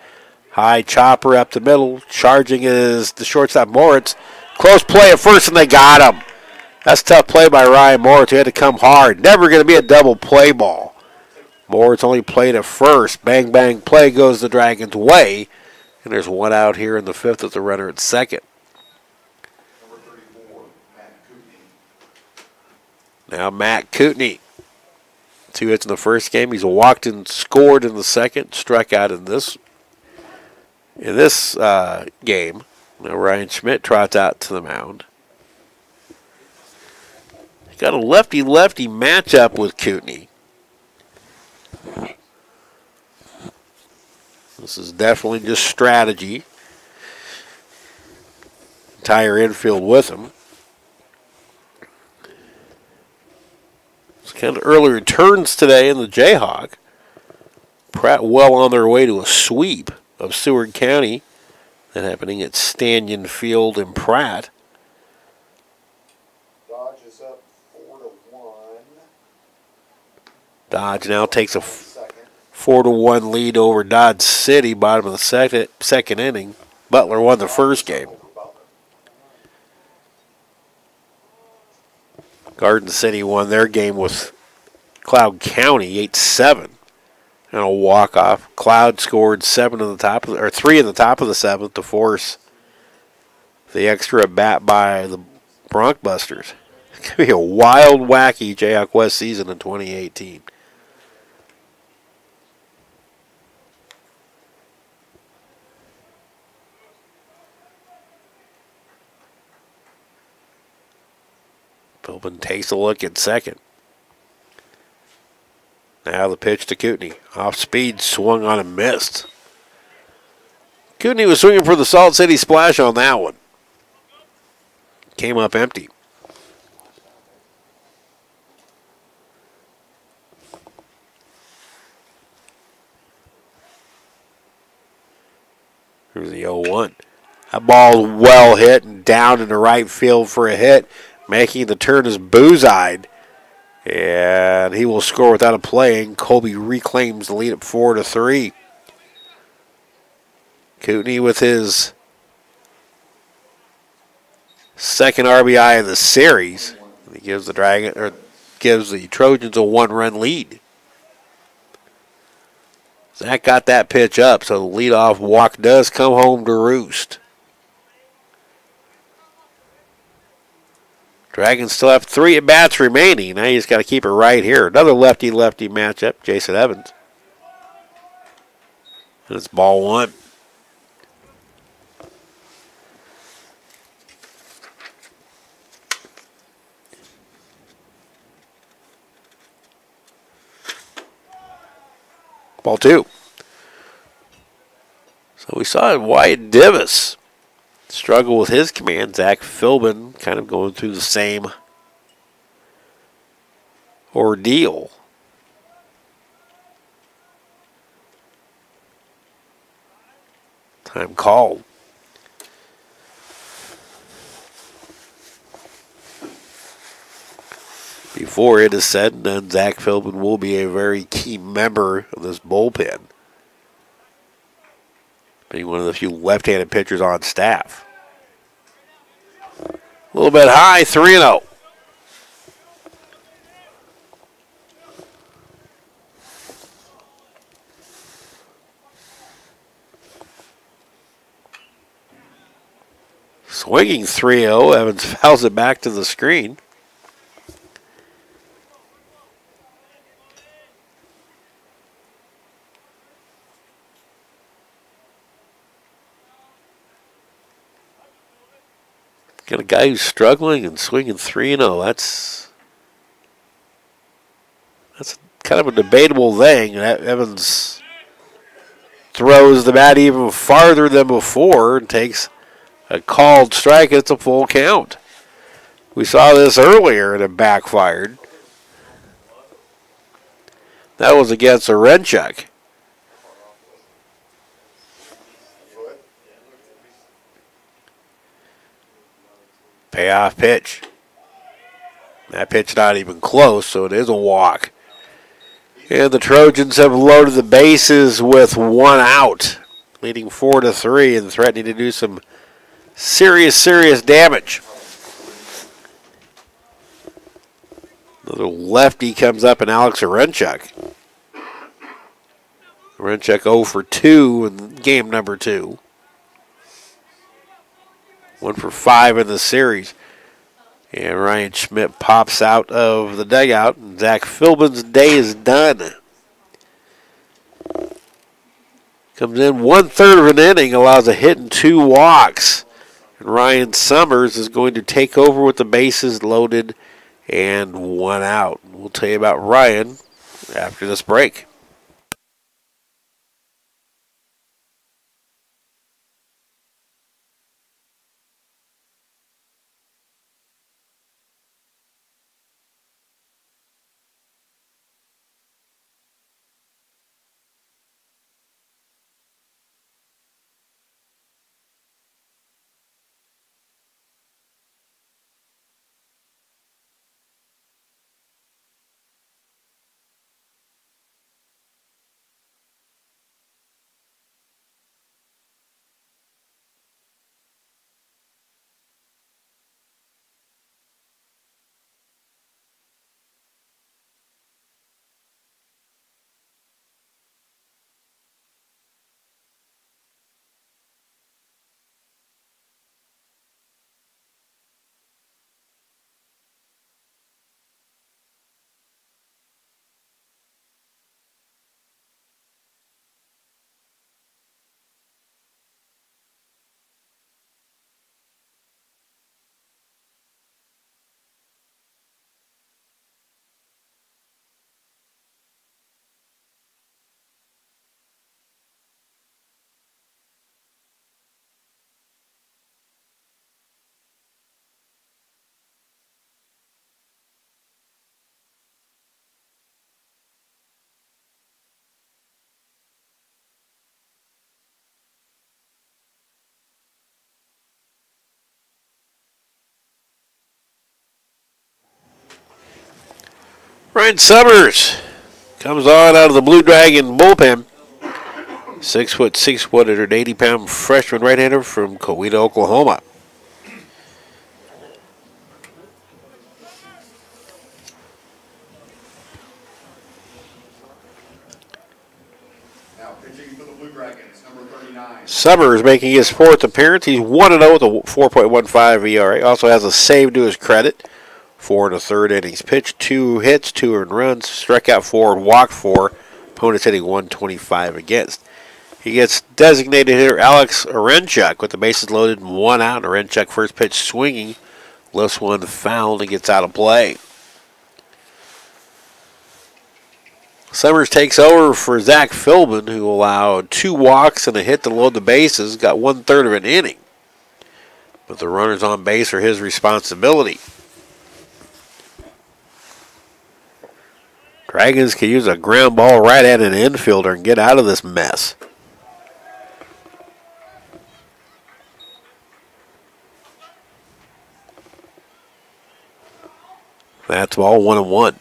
High chopper up the middle. Charging is the shortstop Moritz. Close play at first, and they got him. That's a tough play by Ryan Moritz, who had to come hard. Never going to be a double play ball. Moritz only played at first. Bang, bang, play goes the Dragons' way. And there's one out here in the fifth with the runner at second. Number 34, Matt Cootney. Now Matt Cootney. 2 hits in the first game. He's walked and scored in the second. Struck out in this game. Now Ryan Schmidt trots out to the mound. Got a lefty-lefty matchup with Cootney. This is definitely just strategy. Entire infield with him. It's kind of early returns today in the Jayhawk. Pratt well on their way to a sweep of Seward County. That happening at Stanyon Field in Pratt. Dodge is up 4-1. Dodge now takes a 4-1 lead over Dodge City, bottom of the second inning. Butler won the first game. Garden City won their game with Cloud County 8-7. And a walk-off. Cloud scored 3 in the top of the seventh to force the extra at bat by the Broncbusters. It's going to be a wild, wacky Jayhawk West season in 2018. Philbin takes a look at second. Now the pitch to Cootney. Off speed, swung on and missed. Cootney was swinging for the Salt City Splash on that one. Came up empty. Here's the 0-1. That ball well hit and down in the right field for a hit. Making the turn is Boozide. And he will score without a play, and Colby reclaims the lead at 4-3. Cootney with his second RBI of the series. He gives the Trojans a 1-run lead. Zach got that pitch up, so the leadoff walk does come home to roost. Dragons still have 3 at-bats remaining. Now you just got to keep it right here. Another lefty-lefty matchup. Jason Evans. And it's ball 1. Ball 2. So we saw Wyatt Divis struggle with his command. Zach Philbin kind of going through the same ordeal. Time called. Before it is said and done, Zach Philbin will be a very key member of this bullpen. Being one of the few left-handed pitchers on staff. A little bit high, 3-0. Swinging 3-0, Evans fouls it back to the screen. Got a guy who's struggling and swinging 3-0. That's kind of a debatable thing. Evans throws the bat even farther than before and takes a called strike. It's a full count. We saw this earlier and it backfired. That was against Orenchuk. Payoff pitch. That pitch not even close, so it is a walk. And the Trojans have loaded the bases with one out, leading 4-3 and threatening to do some serious damage. Another lefty comes up in Alex Orenchuk. Orenchuk 0 for 2 in game number 2. 1 for 5 in the series. And Ryan Schmidt pops out of the dugout, and Zach Philbin's day is done. Comes in 1/3 of an inning, allows a hit and 2 walks. And Ryan Summers is going to take over with the bases loaded and 1 out. We'll tell you about Ryan after this break. Ryan Summers comes on out of the Blue Dragon bullpen. 6'6", 180-pound freshman right-hander from Coweta, Oklahoma. Now pitching for the Blue Dragons, number 39. Summers making his 4th appearance. He's 1-0 with a 4.15 ERA. Also has a save to his credit. 4 1/3 innings pitched, 2 hits, 2 earned runs, struck out 4 and walked 4. Opponents hitting 125 against. He gets designated hitter Alex Orenchuk with the bases loaded and 1 out. Orenchuk first pitch swinging, lifts one foul and gets out of play. Summers takes over for Zach Philbin, who allowed 2 walks and a hit to load the bases, got 1/3 of an inning. But the runners on base are his responsibility. Dragons can use a ground ball right at an infielder and get out of this mess. That's ball 1-1.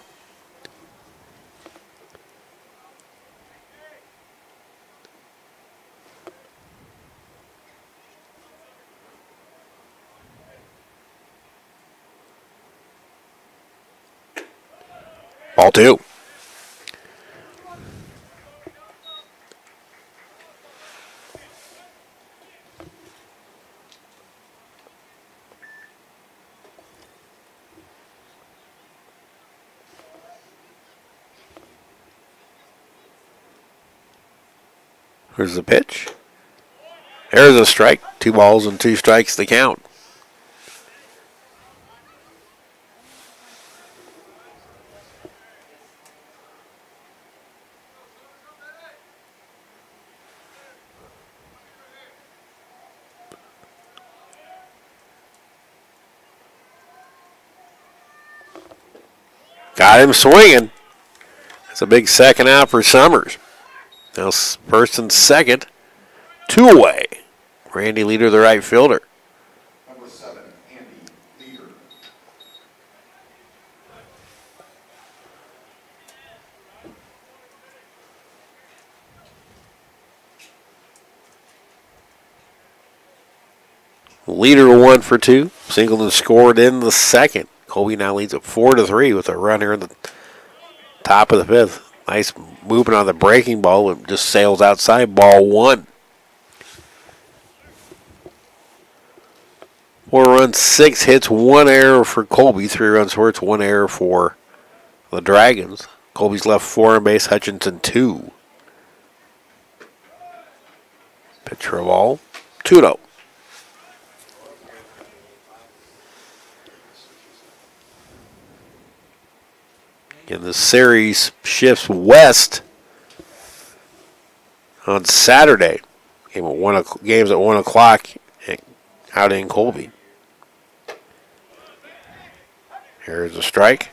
Ball 2. Here's the pitch. There's a strike. 2 balls and 2 strikes to count. Got him swinging. It's a big second out for Summers. Now first and second, 2 away. Randy Leader, the right fielder. Number 7, Andy Leader. Leader 1 for 2. Singleton scored in the second. Colby now leads at 4-3 with a runner in the top of the 5th. Nice movement on the breaking ball. It just sails outside. Ball 1. 4 runs, 6 hits, 1 error for Colby. 3 runs for it's 1 error for the Dragons. Colby's left 4 on base. Hutchinson 2. Pitch for a ball. 2-0. And the series shifts west on Saturday. Games at 1 o'clock out in Colby. Here's a strike.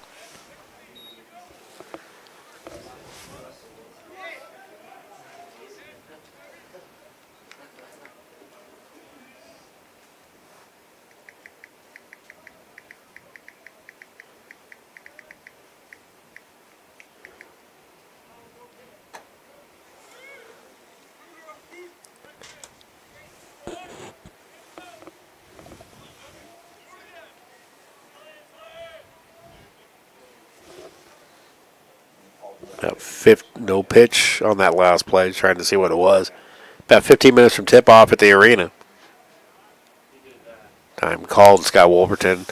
No pitch on that last play, trying to see what it was. About 15 minutes from tip-off at the arena. Time called. Scott Wolverton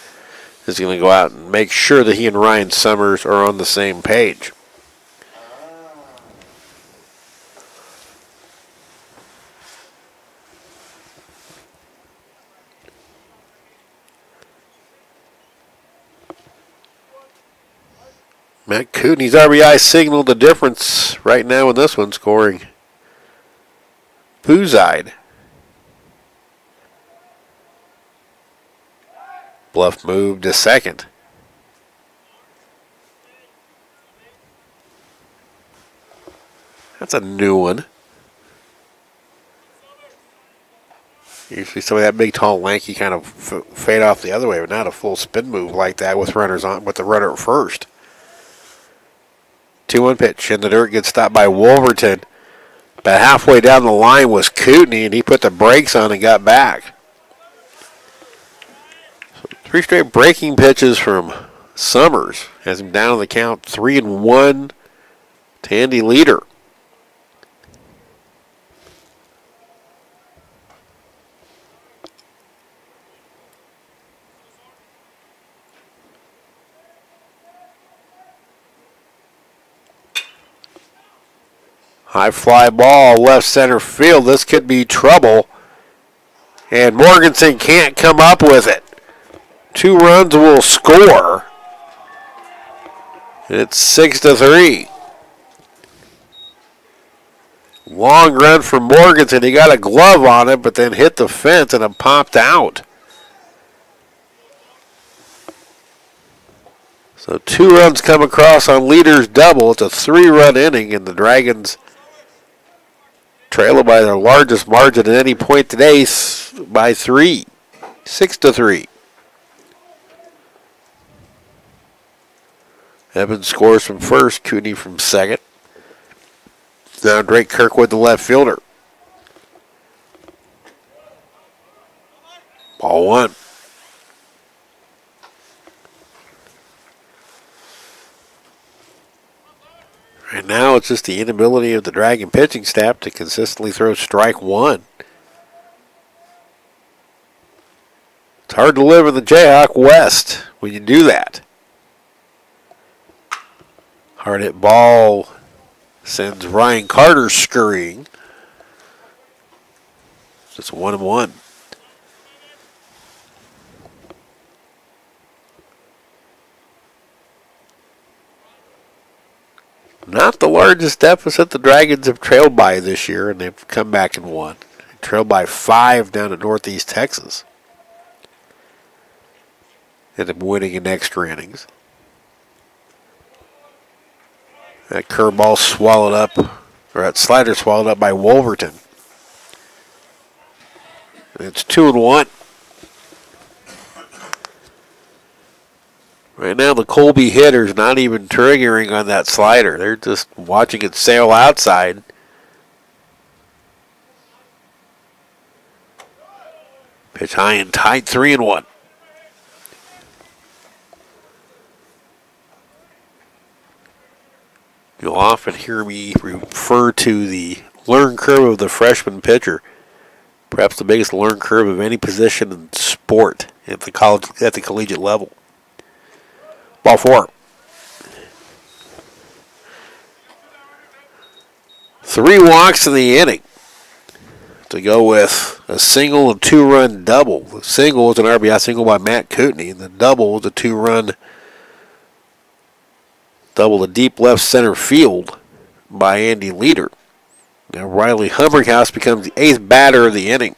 is going to go out and make sure that he and Ryan Summers are on the same page. Matt Kootenay's RBI signaled the difference right now in this one, scoring Buzide. Bluff moved to second. That's a new one. Usually some of that big, tall, lanky kind of fade off the other way, but not a full spin move like that with runners on, with the runner at first. 2-1 pitch, and the dirt gets stopped by Wolverton. About halfway down the line was Kootenay, and he put the brakes on and got back. So 3 straight breaking pitches from Summers has him down on the count 3-1 to Andy Leader. High fly ball, left center field. This could be trouble. And Morganson can't come up with it. 2 runs will score. It's 6-3. Long run for Morganson. He got a glove on it, but then hit the fence and it popped out. So 2 runs come across on Leader's double. It's a 3-run inning, and the Dragons trail it by their largest margin at any point today by 3. 6-3. Evans scores from first, Cooney from second. Now Drake Kirkwood, the left fielder. Ball 1. And now it's just the inability of the Dragon pitching staff to consistently throw strike 1. It's hard to live in the Jayhawk West when you do that. Hard hit ball sends Ryan Carter scurrying. It's 1-1. Not the largest deficit the Dragons have trailed by this year, and they've come back and won. They trailed by 5 down in Northeast Texas. Ended up winning in extra innings. That curveball swallowed up, or that slider swallowed up by Wolverton. It's 2-1. Right now, the Colby hitter's not even triggering on that slider. They're just watching it sail outside. Pitch high and tight, 3-1. You'll often hear me refer to the learning curve of the freshman pitcher. Perhaps the biggest learning curve of any position in sport at the collegiate level. Ball 4. 3 walks in the inning to go with a single and 2-run double. The single was an RBI single by Matt Kootenai, and the double was a 2-run double to deep left center field by Andy Leader. Now Riley Humberhouse becomes the 8th batter of the inning.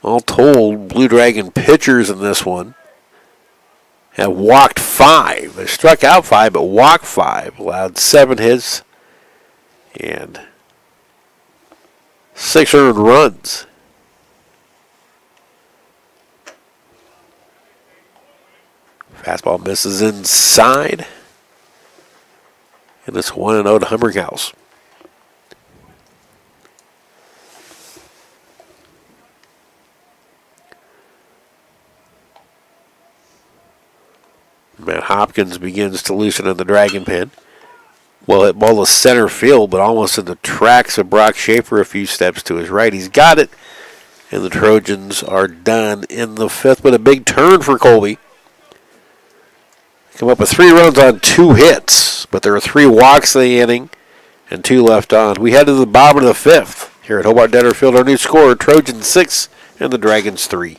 All told, Blue Dragon pitchers in this one have walked 5. They struck out 5, but walked 5. Allowed 7 hits and 6 earned runs. Fastball misses inside. And it's 1-0 to Humberhouse. Matt Hopkins begins to loosen in the Dragon pen. Well hit ball to center field, but almost in the tracks of Brock Schaefer a few steps to his right. He's got it, and the Trojans are done in the 5th, but a big turn for Colby. Come up with 3 runs on 2 hits, but there are 3 walks in the inning and 2 left on. We head to the bottom of the 5th here at Hobart-Detter Field. Our new score, Trojans 6 and the Dragons 3.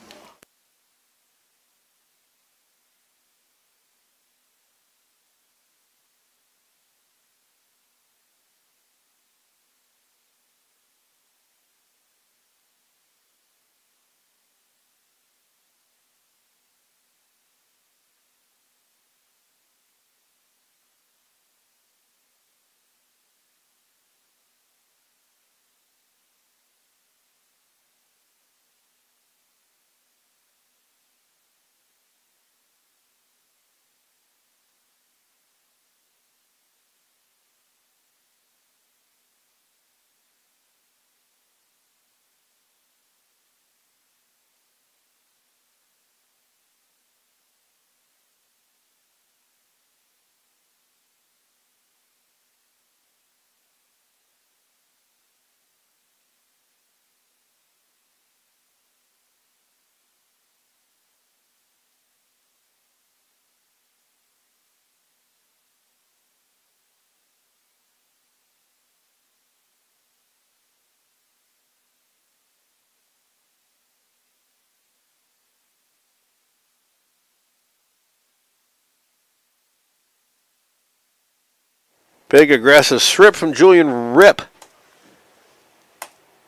Big aggressive strip from Julian Ripp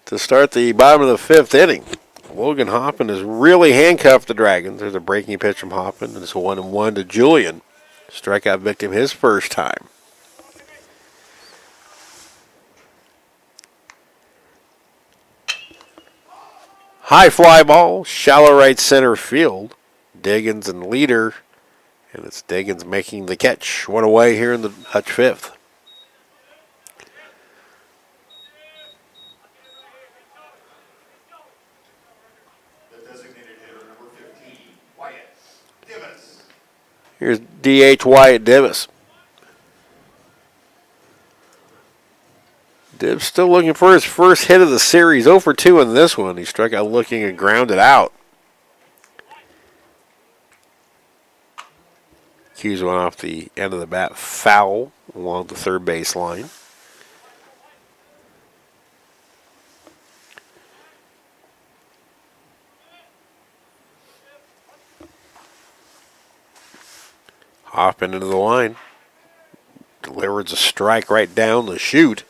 to start the bottom of the 5th inning. Logan Hoppin has really handcuffed the Dragons. There's a breaking pitch from Hoppin, and it's 1-1 to Julian. Strikeout victim his first time. High fly ball, shallow right center field. Diggins and Leader, and it's Diggins making the catch. 1 away here in the Hutch 5th. Here's D.H. Wyatt Divis. Dibbs still looking for his first hit of the series. 0 for 2 in this one. He struck out looking and grounded out. Cues one off the end of the bat, foul along the third base line. Hoffman into the line. Delivers a strike right down the chute.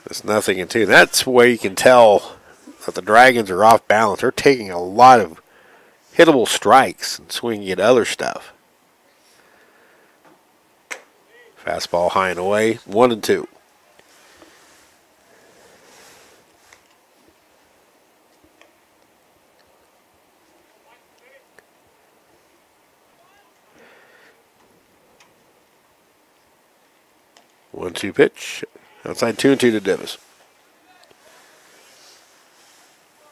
It's 0-2. That's where you can tell that the Dragons are off balance. They're taking a lot of hittable strikes and swinging at other stuff. Fastball high and away, 1-2. One-two pitch. Outside 2-2 to Davis.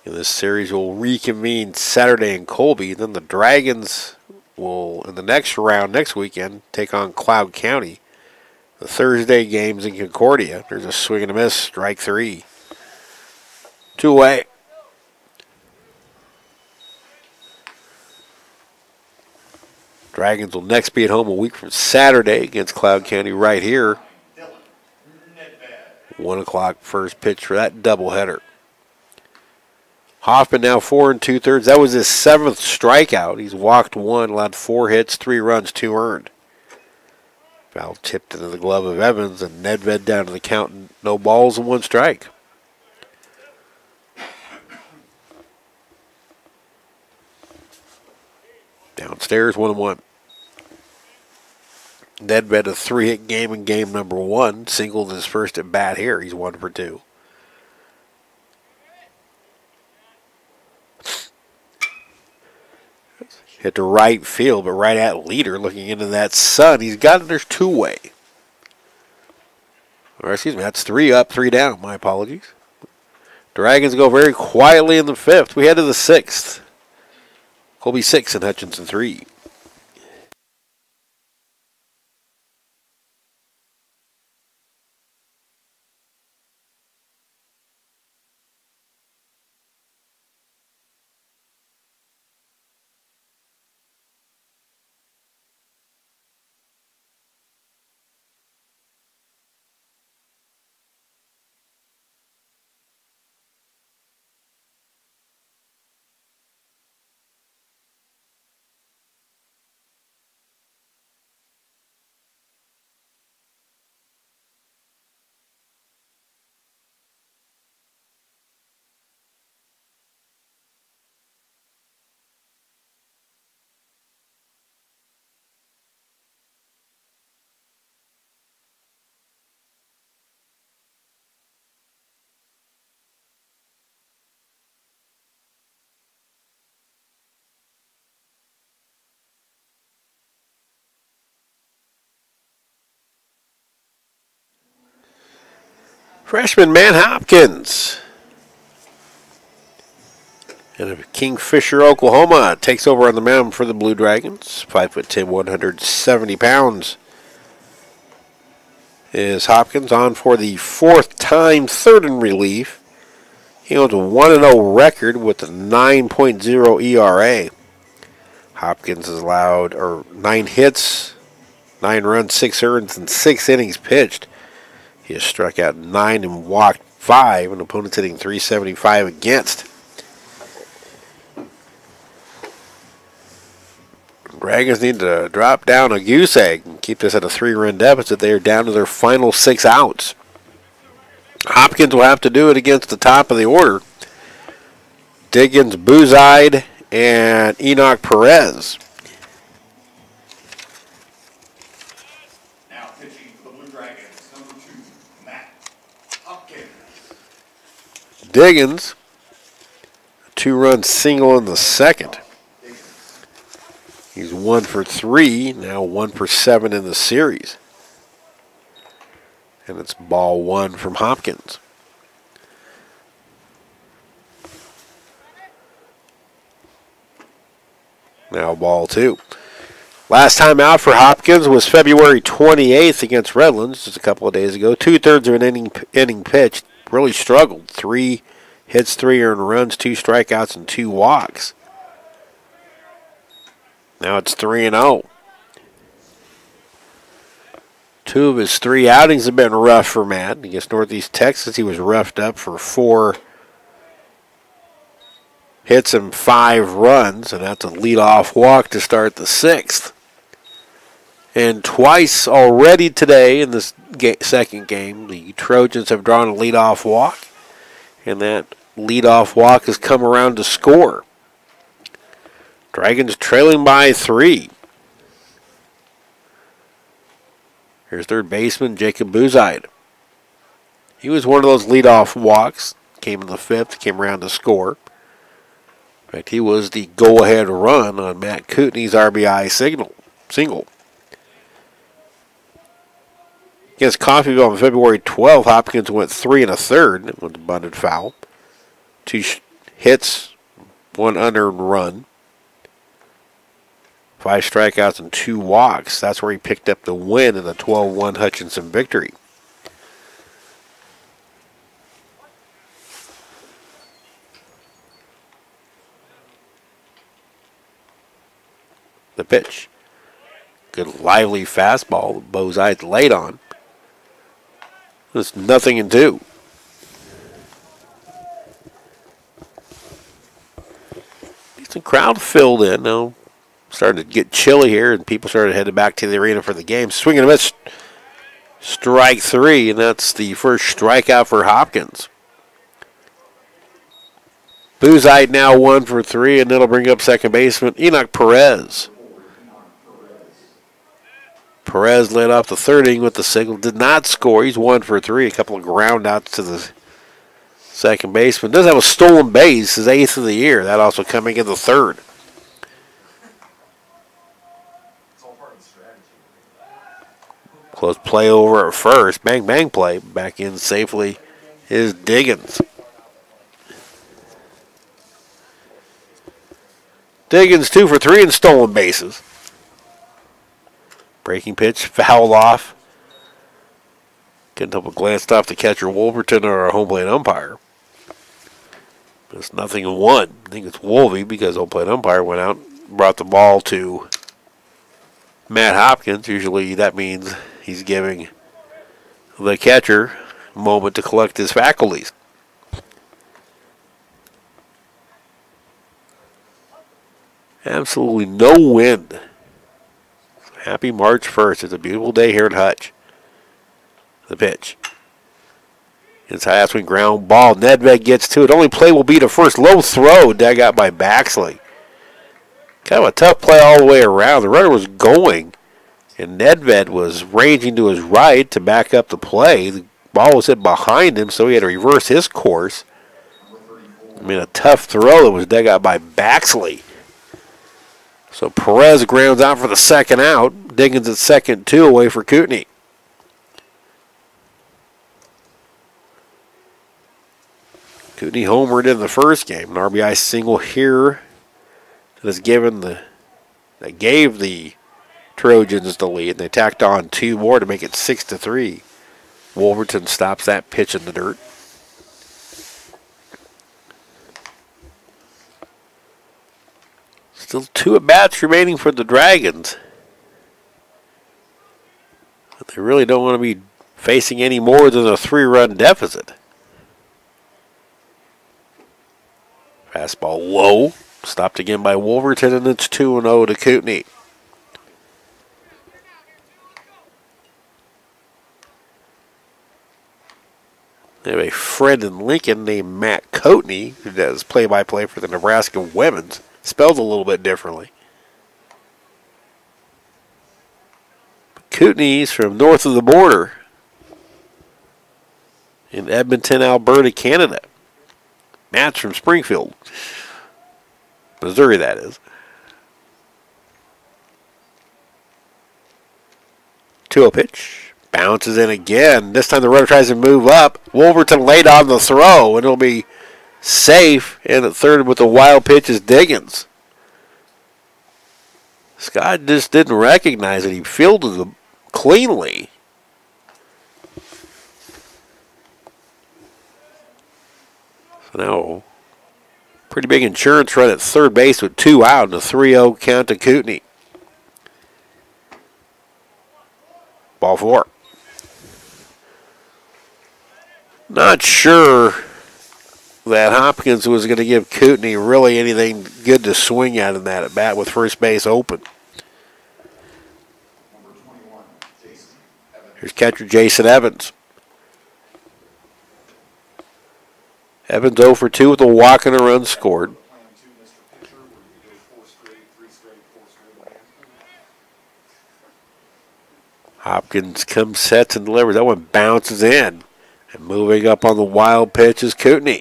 And this series will reconvene Saturday in Colby. Then the Dragons will, in the next round, next weekend, take on Cloud County. The Thursday games in Concordia. There's a swing and a miss, strike 3. 2 away. Dragons will next be at home a week from Saturday against Cloud County right here. 1 o'clock first pitch for that doubleheader. Hoffman now 4 2/3. That was his 7th strikeout. He's walked 1, allowed 4 hits, 3 runs, 2 earned. Foul tipped into the glove of Evans, and Nedved down to the count. No balls and 1 strike. Downstairs, 1-1. Nedved a 3-hit game in game number 1. Singled his first at bat here. He's 1 for 2. Hit to right field, but right at leader, looking into that sun. He's got it. There's 2-way. Or excuse me, that's 3 up, 3 down. My apologies. Dragons go very quietly in the 5th. We head to the 6th. Colby 6 and Hutchinson 3. Freshman Man Hopkins. And of Kingfisher, Oklahoma, takes over on the mound for the Blue Dragons. 5'10", 170 pounds. Is Hopkins on for the 4th time, 3rd in relief. He owns a 1-0 record with a 9.0 ERA. Hopkins has allowed 9 hits, 9 runs, 6 earned, and 6 innings pitched. He has struck out 9 and walked 5, and opponents hitting .375 against. Dragons need to drop down a goose egg and keep this at a 3-run deficit. They are down to their final 6 outs. Hopkins will have to do it against the top of the order. Diggins, Boozide, and Enoch Perez. Now pitching for the Blue Dragons, number 2, Matt Hopkins. Diggins, a 2-run single in the 2nd. He's 1 for 3, now 1 for 7 in the series. And it's ball 1 from Hopkins. Now ball 2. Last time out for Hopkins was February 28th against Redlands, just a couple of days ago. 2/3 of an inning pitched. Really struggled. 3 hits, 3 earned runs, 2 strikeouts, and 2 walks. Now it's 3-0. 2 of his 3 outings have been rough for Matt. Against Northeast Texas, he was roughed up for 4 hits and 5 runs, and that's a leadoff walk to start the 6th. And twice already today in this second game, the Trojans have drawn a leadoff walk, and that leadoff walk has come around to score. Dragons trailing by 3. Here's third baseman Jacob Buzide. He was one of those leadoff walks. Came in the fifth, came around to score. In fact, he was the go-ahead run on Matt Kootenay's RBI single. Against Coffeyville on February 12th, Hopkins went 3 1/3 with a bunted foul. 2 hits, 1 unearned run. 5 strikeouts and 2 walks. That's where he picked up the win in the 12-1 Hutchinson victory. The pitch. Good lively fastball that Bozide laid on. It's 0-2. Decent crowd filled in. Now starting to get chilly here, and people started heading back to the arena for the game. Swing and a miss. Strike 3, and that's the first strikeout for Hopkins. Buzide now 1 for 3, and that'll bring up second baseman Enoch Perez. Perez led off the third inning with the single. Did not score. He's 1 for 3. A couple of ground outs to the second baseman. Does have a stolen base, his 8th of the year. That also coming in the third. Close play over at first. Bang, bang play. Back in safely is Diggins. Diggins 2 for 3 in stolen bases. Breaking pitch, fouled off. Couldn't help but glanced off the catcher Wolverton or our home plate umpire. It's 0-1. I think it's Wolvie because home plate umpire went out and brought the ball to Matt Hopkins. Usually that means he's giving the catcher a moment to collect his faculties. Absolutely no wind. Happy March 1st. It's a beautiful day here at Hutch. The pitch. Inside swing ground ball. Nedved gets to it. Only play will be the first low throw dug out by Baxley. Kind of a tough play all the way around. The runner was going, and Nedved was ranging to his right to back up the play. The ball was hit behind him, so he had to reverse his course. I mean, a tough throw that was dug out by Baxley. So Perez grounds out for the second out. Diggins at second, 2 away for Kootenay. Kootenay homered in the first game. An RBI single here that gave the Trojans the lead. They tacked on 2 more to make it 6-3. Wolverton stops that pitch in the dirt. Still 2 at-bats remaining for the Dragons. But they really don't want to be facing any more than a 3-run deficit. Fastball low. Stopped again by Wolverton, and it's 2-0 to Kootenay. They have a friend in Lincoln named Matt Coatney, who does play-by-play for the Nebraska Women's. Spelled a little bit differently. Kootenay's from north of the border in Edmonton, Alberta, Canada. Matt's from Springfield, Missouri, that is. 2-0 pitch. Bounces in again. This time the runner tries to move up. Wolverton laid on the throw, and it'll be safe. And at third with the wild pitch is Diggins. Scott just didn't recognize it. He fielded it cleanly. So now, pretty big insurance run at third base with 2 out and a 3-0 count to Kootenay. Ball 4. Not sure that Hopkins was going to give Kootenay really anything good to swing at in that at bat with first base open. Here's catcher Jason Evans. Evans 0 for 2 with a walk and a run scored. Hopkins comes, sets, and delivers. That one bounces in. And moving up on the wild pitch is Kootenai.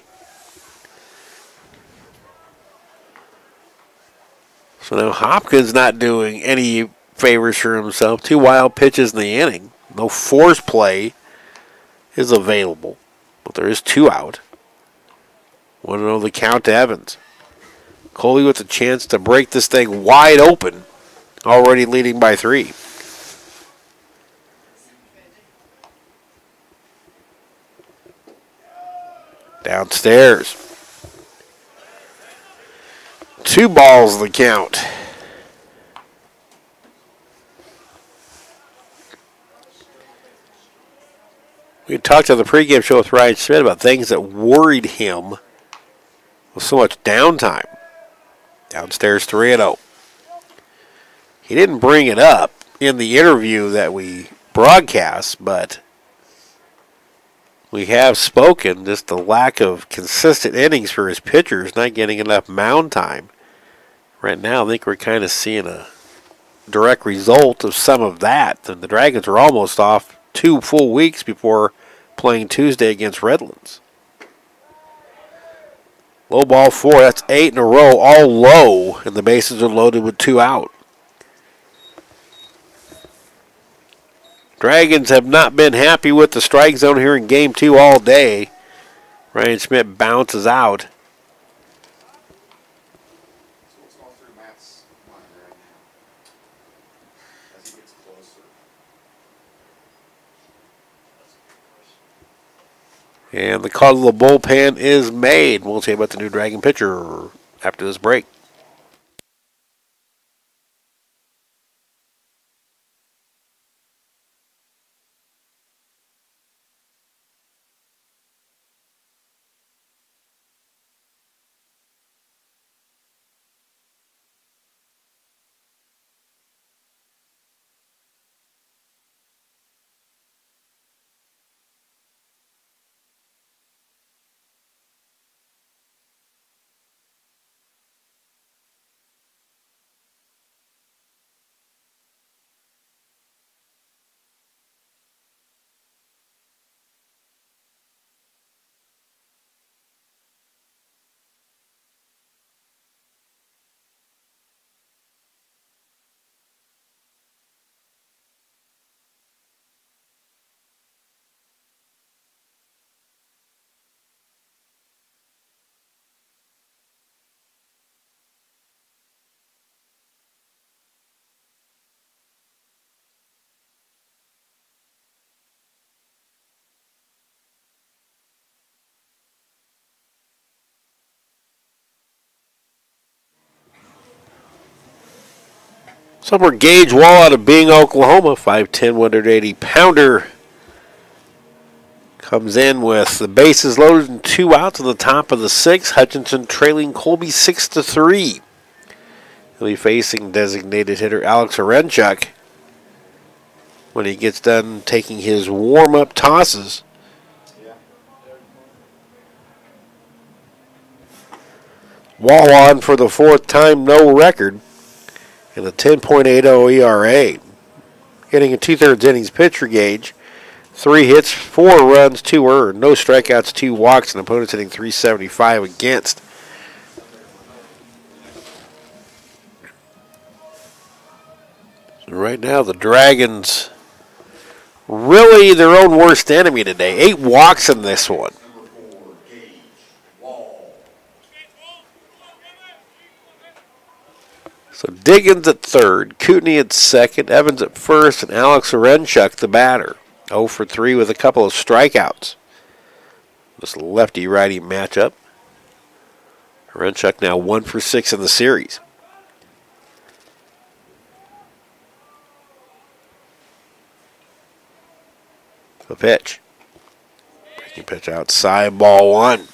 So now Hopkins not doing any favors for himself. 2 wild pitches in the inning. No force play is available. But there is 2 out. 1-0 the count to Evans. Coley with a chance to break this thing wide open. Already leading by 3. Downstairs. 2 balls the count. We talked on the pregame show with Ryan Smith about things that worried him with so much downtime. Downstairs 3-0. He didn't bring it up in the interview that we broadcast, but we have spoken just the lack of consistent innings for his pitchers, not getting enough mound time. Right now, I think we're kind of seeing a direct result of some of that. And the Dragons are almost off 2 full weeks before playing Tuesday against Redlands. Low ball 4, that's 8 in a row, all low, and the bases are loaded with 2 out. Dragons have not been happy with the strike zone here in Game 2 all day. Ryan Smith bounces out. And the call of the bullpen is made. We'll tell you about the new Dragon pitcher after this break. Summer Gage Wall out of Bing, Oklahoma. 5'10", 180-pounder. Comes in with the bases loaded and 2 outs on the top of the 6th. Hutchinson trailing Colby 6-3. He'll be facing designated hitter Alex Orenchuk when he gets done taking his warm-up tosses. Wall on for the 4th time, no record. And a 10.80 ERA. Getting a 2/3 innings pitcher Gage. 3 hits, 4 runs, 2 earned. No strikeouts, 2 walks, and opponents hitting .375 against. So right now, the Dragons really their own worst enemy today. 8 walks in this one. So Diggins at 3rd, Kootenai at 2nd, Evans at 1st, and Alex Orenchuk the batter. 0 for 3 with a couple of strikeouts. This lefty-righty matchup. Orenchuk now 1 for 6 in the series. The pitch. Breaking pitch outside, ball 1.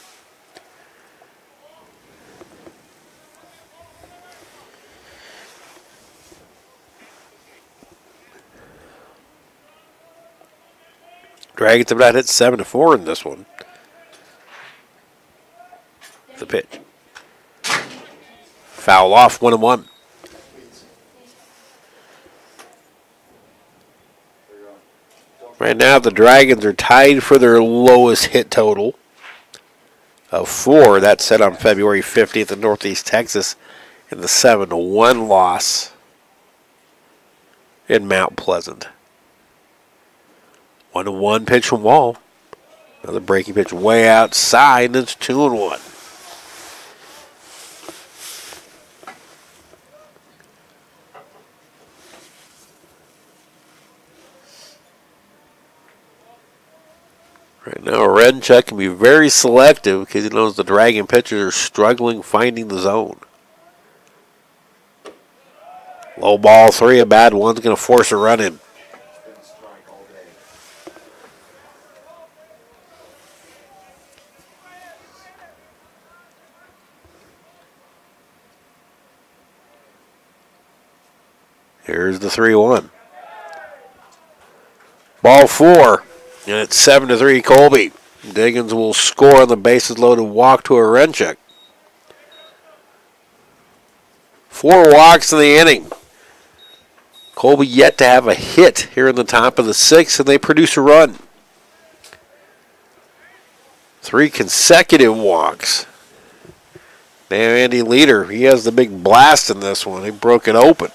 Dragons have not hit 7-4 in this one. The pitch. Foul off, 1-1. Right now, the Dragons are tied for their lowest hit total of 4. That's set on February 15th in Northeast Texas in the 7-1 loss in Mount Pleasant. 1-1 pitch from Wall. Another breaking pitch way outside, and it's 2-1. Right now, Renchuk can be very selective because he knows the Dragon pitchers are struggling finding the zone. Low ball 3, a bad one's going to force a run in. Here's the 3-1. Ball 4. And it's 7-3 Colby. Diggins will score on the bases loaded walk to Renchuk. 4 walks in the inning. Colby yet to have a hit here in the top of the 6th, and they produce a run. 3 consecutive walks. Now Andy Leader, he has the big blast in this one. He broke it open.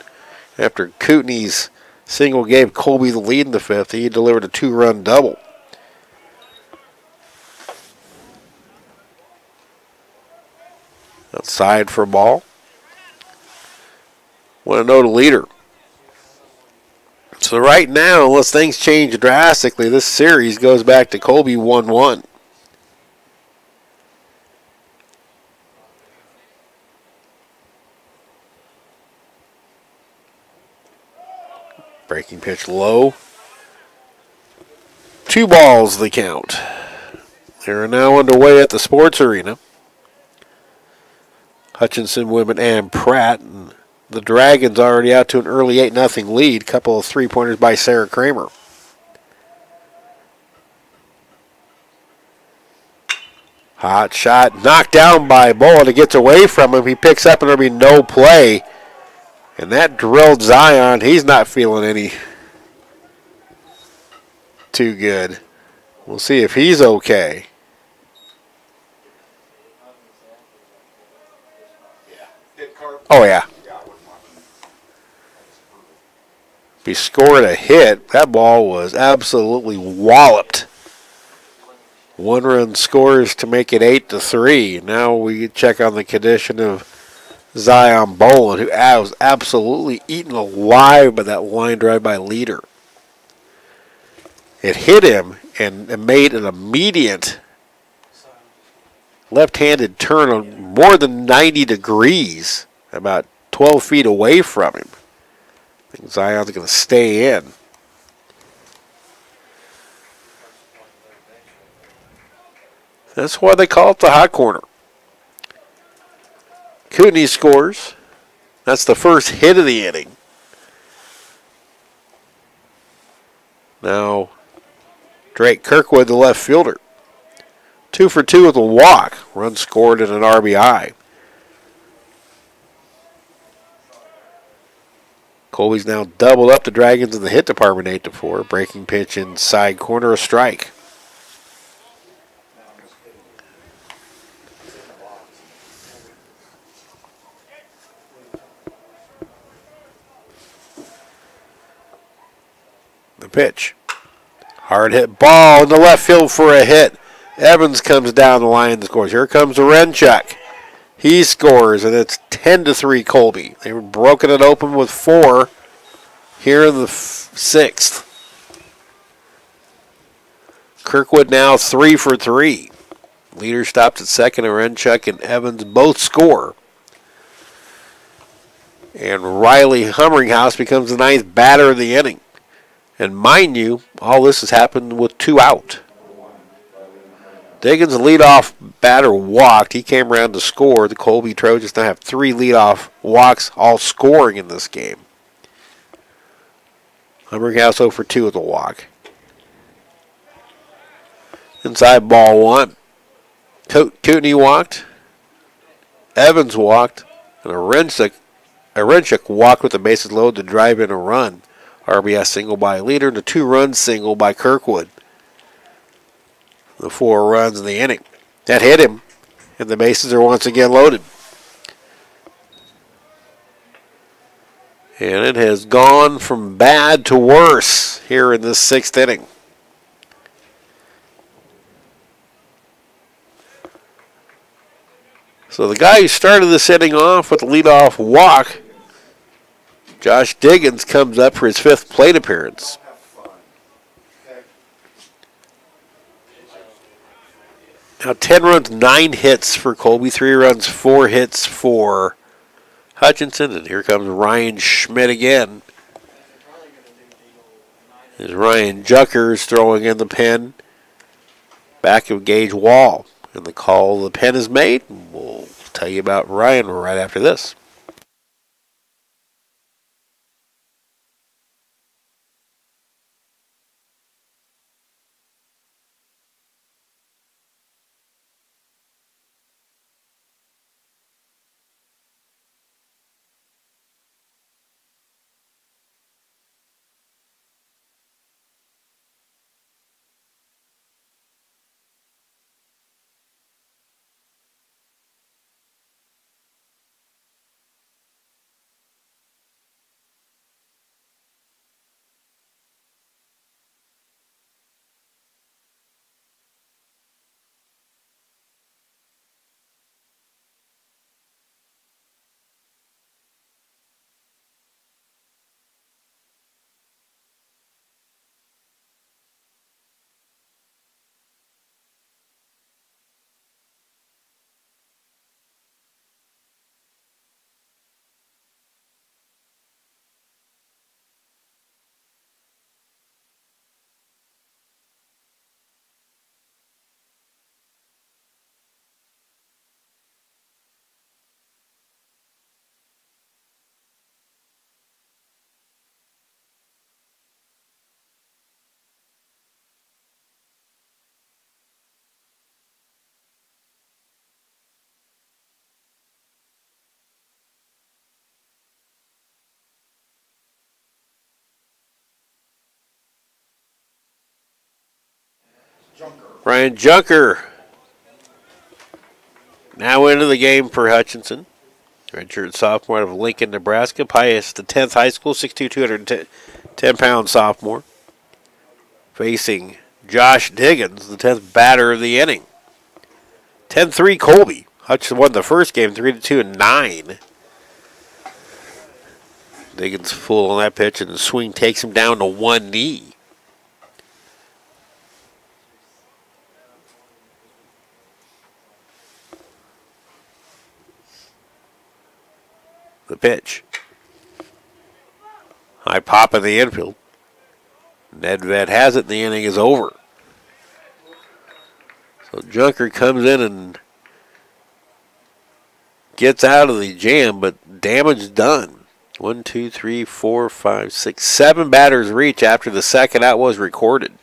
After Kootenai's single gave Colby the lead in the 5th, he delivered a 2-run double. Outside for a ball. 1-0 to Leader. So right now, unless things change drastically, this series goes back to Colby 1-1. Breaking pitch low. 2 balls the count. They are now underway at the sports arena. Hutchinson, Women, and Pratt. And the Dragons already out to an early 8-0 lead. Couple of 3-pointers by Sarah Kramer. Hot shot knocked down by Bullitt. It gets away from him. He picks up and there'll be no play. And that drilled Zion. He's not feeling any too good. We'll see if he's okay. Oh, yeah. If he scored a hit, that ball was absolutely walloped. 1-run scores to make it 8-3. Now we check on the condition of Zion Bolin, who was absolutely eaten alive by that line drive by Leader. It hit him and made an immediate left-handed turn on more than 90 degrees, about 12 feet away from him. I think Zion's going to stay in. That's why they call it the hot corner. Kootenai scores. That's the first hit of the inning. Now, Drake Kirkwood, the left fielder. 2 for 2 with a walk. Run scored and an RBI. Colby's now doubled up the Dragons in the hit department 8-4. Breaking pitch inside corner, a strike. The pitch. Hard hit ball in the left field for a hit. Evans comes down the line and scores. Here comes Renchuk. He scores, and it's 10-3 Colby. They were broken it open with 4 here in the 6th. Kirkwood now 3 for 3. Leader stops at second, and Renchuk and Evans both score. And Riley Humringhouse becomes the 9th batter of the inning. And mind you, all this has happened with 2 out. Diggins, the leadoff batter, walked. He came around to score. The Colby Trojans now have 3 leadoff walks, all scoring in this game. Humringhouse 0 for 2 with a walk. Inside ball 1. Kootenai walked. Evans walked. And Renchuk walked with the bases loaded to drive in a run. RBI single by Leader and a 2-run single by Kirkwood. The 4 runs in the inning. That hit him, and the bases are once again loaded. And it has gone from bad to worse here in this 6th inning. So the guy who started this inning off with the leadoff walk, Josh Diggins, comes up for his 5th plate appearance. Now 10 runs, 9 hits for Colby, 3 runs, 4 hits for Hutchinson, and here comes Ryan Schmidt again. As Ryan Junkers throwing in the pen back of Gage Wall. And the call the pen is made. We'll tell you about Ryan right after this. Ryan Junker now into the game for Hutchinson. Redshirt sophomore out of Lincoln, Nebraska. Pius, the 10th high school, 6'2", 210-pound sophomore. Facing Josh Diggins, the 10th batter of the inning. 10-3 Colby. Hutchinson won the first game, 3-2 and 9. Diggins full on that pitch, and the swing takes him down to one knee. The pitch. High pop in the infield. Nedved has it, and the inning is over. So Junker comes in and gets out of the jam, but damage done. 1, 2, 3, 4, 5, 6, 7 batters reach after the second out was recorded.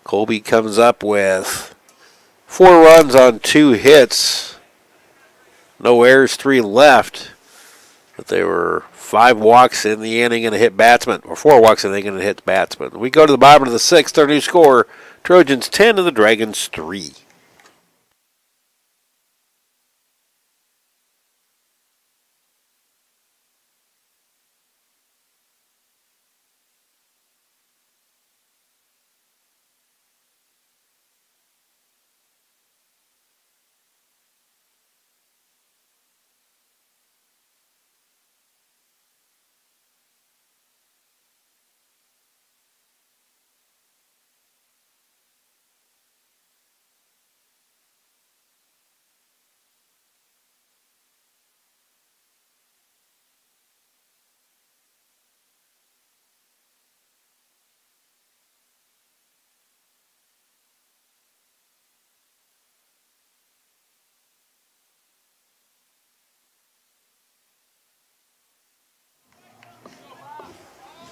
Colby comes up with 4 runs on 2 hits. No errors, 3 left. But there were 5 walks in the inning and a hit batsman, or 4 walks in the inning and a hit batsman. We go to the bottom of the 6th. Our new score, Trojans 10 and the Dragons 3.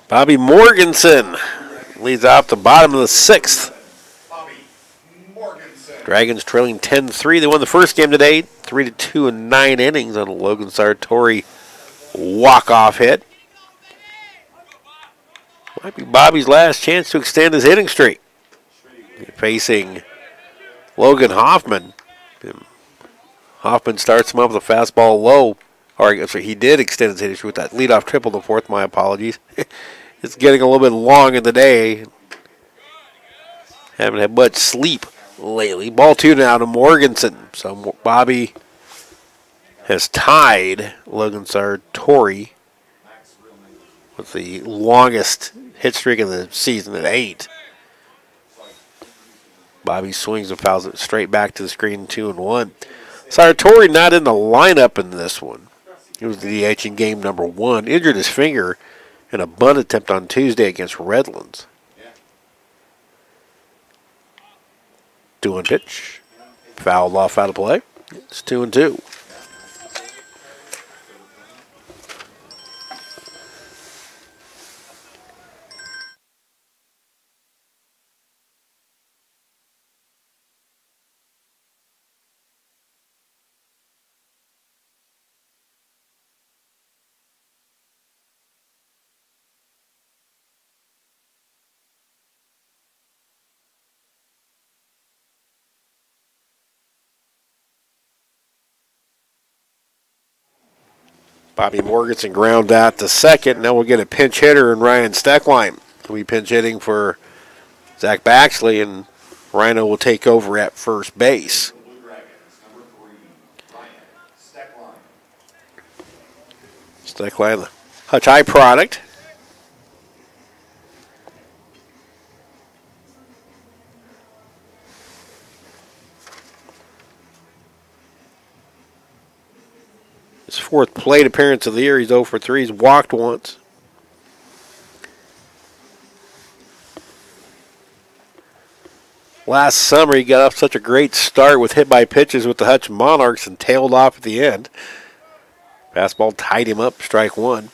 Bobby Morganson leads off the bottom of the 6th. Dragons trailing 10-3. They won the first game today, 3-2 in 9 innings on a Logan Sartori walk-off hit. Might be Bobby's last chance to extend his hitting streak. Facing Logan Hoffman. Hoffman starts him up with a fastball low. Or so he did extend his hitting streak with that leadoff triple to fourth. My apologies. It's getting a little bit long in the day. Haven't had much sleep lately. Ball 2 now to Morganson. So Bobby has tied Logan Sartori with the longest hit streak of the season at 8. Bobby swings and fouls it straight back to the screen, 2-1. Sartori not in the lineup in this one. He was the DH in game number 1. Injured his finger in a bunt attempt on Tuesday against Redlands. 2-1 pitch. Fouled off out of play. It's 2-2. Bobby Morganson ground out to second. Now we'll get a pinch hitter in Ryan Steckline. He'll be pinch hitting for Zach Baxley, and Rhino will take over at first base. Steckline, the Hutch High product. His 4th plate appearance of the year. He's 0 for 3. He's walked once. Last summer, he got off such a great start with hit by pitches with the Hutch Monarchs and tailed off at the end. Fastball tied him up, strike 1.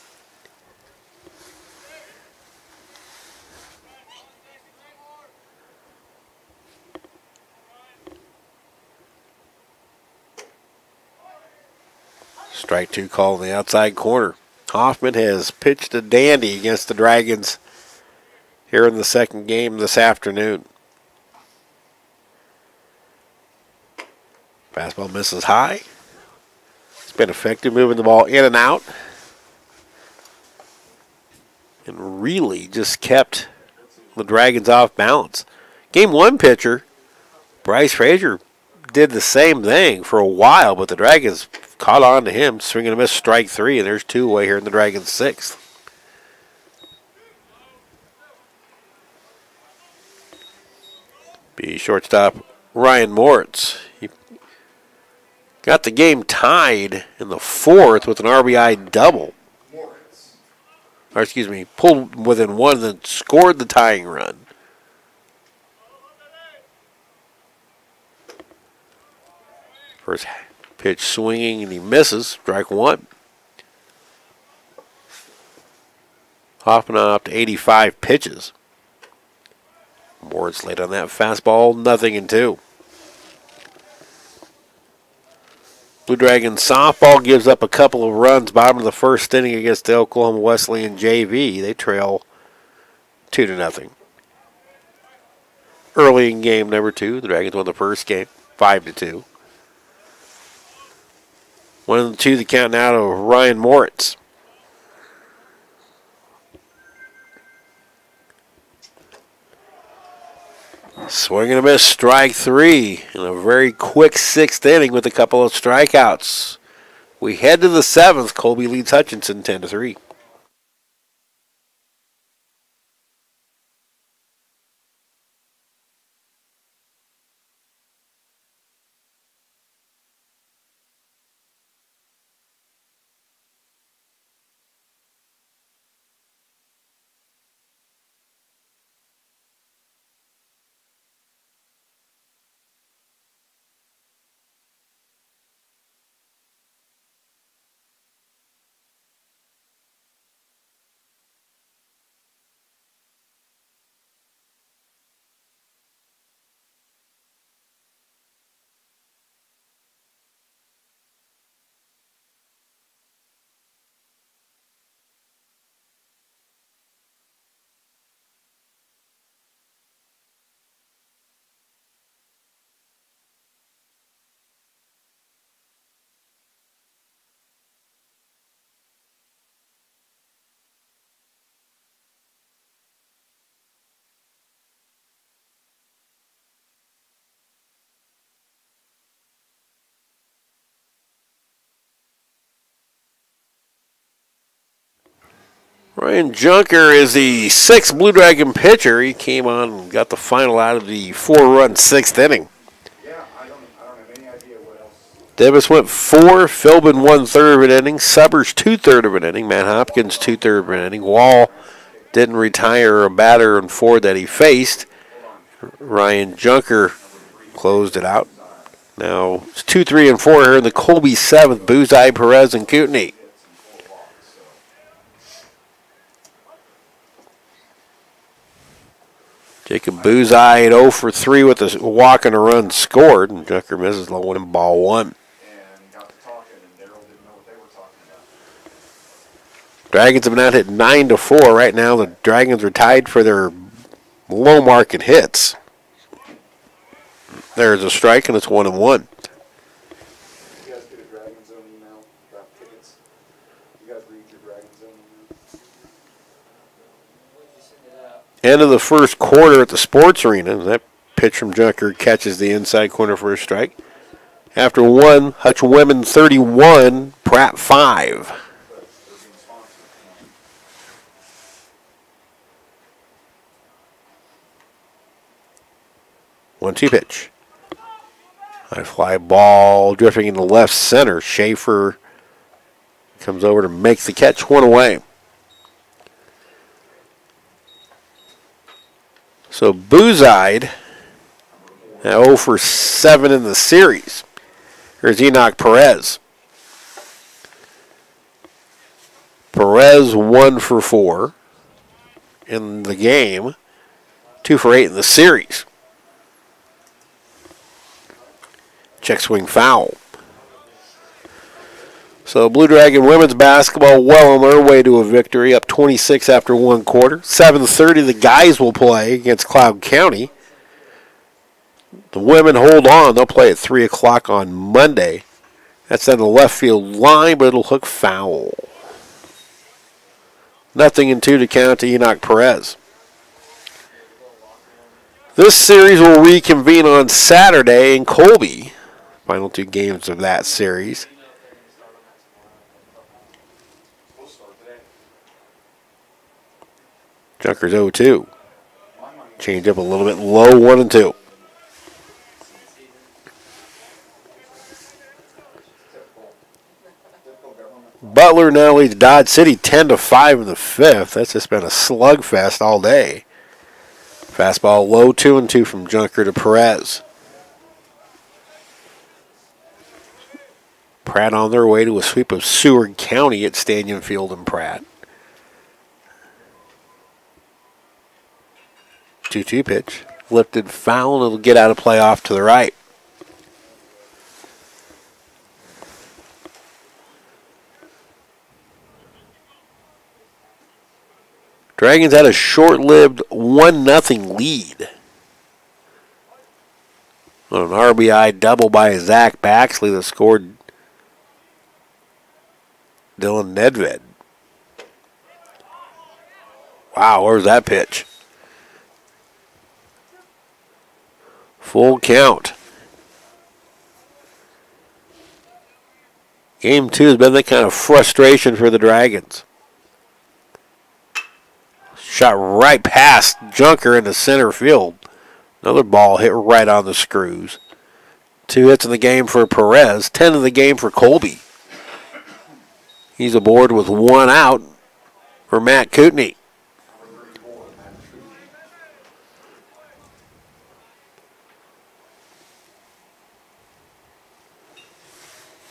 Strike 2 called in the outside corner. Hoffman has pitched a dandy against the Dragons here in the second game this afternoon. Fastball misses high. It's been effective moving the ball in and out. And really just kept the Dragons off balance. Game 1 pitcher, Bryce Frazier, did the same thing for a while, but the Dragons caught on to him, swinging a miss, strike 3, and there's 2 away here in the Dragons' 6th. Be shortstop Ryan Moritz. He got the game tied in the 4th with an RBI double. Or excuse me, pulled within 1 and then scored the tying run. First pitch swinging and he misses. Strike 1. Hoffman up to 85 pitches. Moritz late on that fastball, 0-2. Blue Dragons softball gives up a couple of runs bottom of the 1st inning against the Oklahoma Wesleyan JV. They trail 2-0. Early in game number 2, the Dragons won the first game, 5-2. 1-2 the count now to Ryan Moritz. Swing and a miss, strike 3 in a very quick 6th inning with a couple of strikeouts. We head to the 7th. Colby leads Hutchinson 10-3. Ryan Junker is the sixth Blue Dragon pitcher. He came on and got the final out of the 4-run sixth inning. Yeah, I don't have any idea what else. Davis went 4, Philbin 1/3 of an inning, Subbers 2/3 of an inning, Matt Hopkins 2/3 of an inning. Wall didn't retire a batter and 4 that he faced. Ryan Junker closed it out. Now it's 2, 3, and 4 here in the Colby 7th. Buzai, Perez, and Kootenai. Jacob Buzai at 0 for 3 with a walk and a run scored, and Junker misses low one and ball 1. And got to talking, and Darryl didn't know what they were talking about. Dragons have now hit 9-4. Right now, the Dragons are tied for their low market hits. There's a strike, and it's 1-1. You guys get a Dragon Zone email about tickets? You guys read your Dragon Zone email? End of the first quarter at the sports arena. That pitch from Junker catches the inside corner for a strike. After 1, Hutch Women 31, Pratt 5. One-two pitch. High fly ball drifting into left center. Schaefer comes over to make the catch, 1 away. So Buzide now 0 for 7 in the series. Here's Enoch Perez. Perez 1 for 4 in the game. 2 for 8 in the series. Check swing foul. So Blue Dragon women's basketball well on their way to a victory, up 26 after 1 quarter. 7:30 the guys will play against Cloud County. The women hold on. They'll play at 3 o'clock on Monday. That's on the left field line, but it'll hook foul. 0-2 to count to Enoch Perez. This series will reconvene on Saturday in Colby. Final 2 games of that series. Junker's 0-2. Change up a little bit low, 1-2. Butler now leads Dodge City 10-5 in the 5th. That's just been a slugfest all day. Fastball low, 2-2 from Junker to Perez. Pratt on their way to a sweep of Seward County at Stadium Field in Pratt. 2-2 pitch. Lifted foul, and it'll get out of play off to the right. Dragons had a short-lived 1-0 lead. On an RBI double by Zach Baxley that scored Dylan Nedved. Wow, where's that pitch? Full count. Game 2 has been that kind of frustration for the Dragons. Shot right past Junker into center field. Another ball hit right on the screws. 2 hits in the game for Perez. 10 in the game for Colby. He's aboard with 1 out for Matt Kootenai.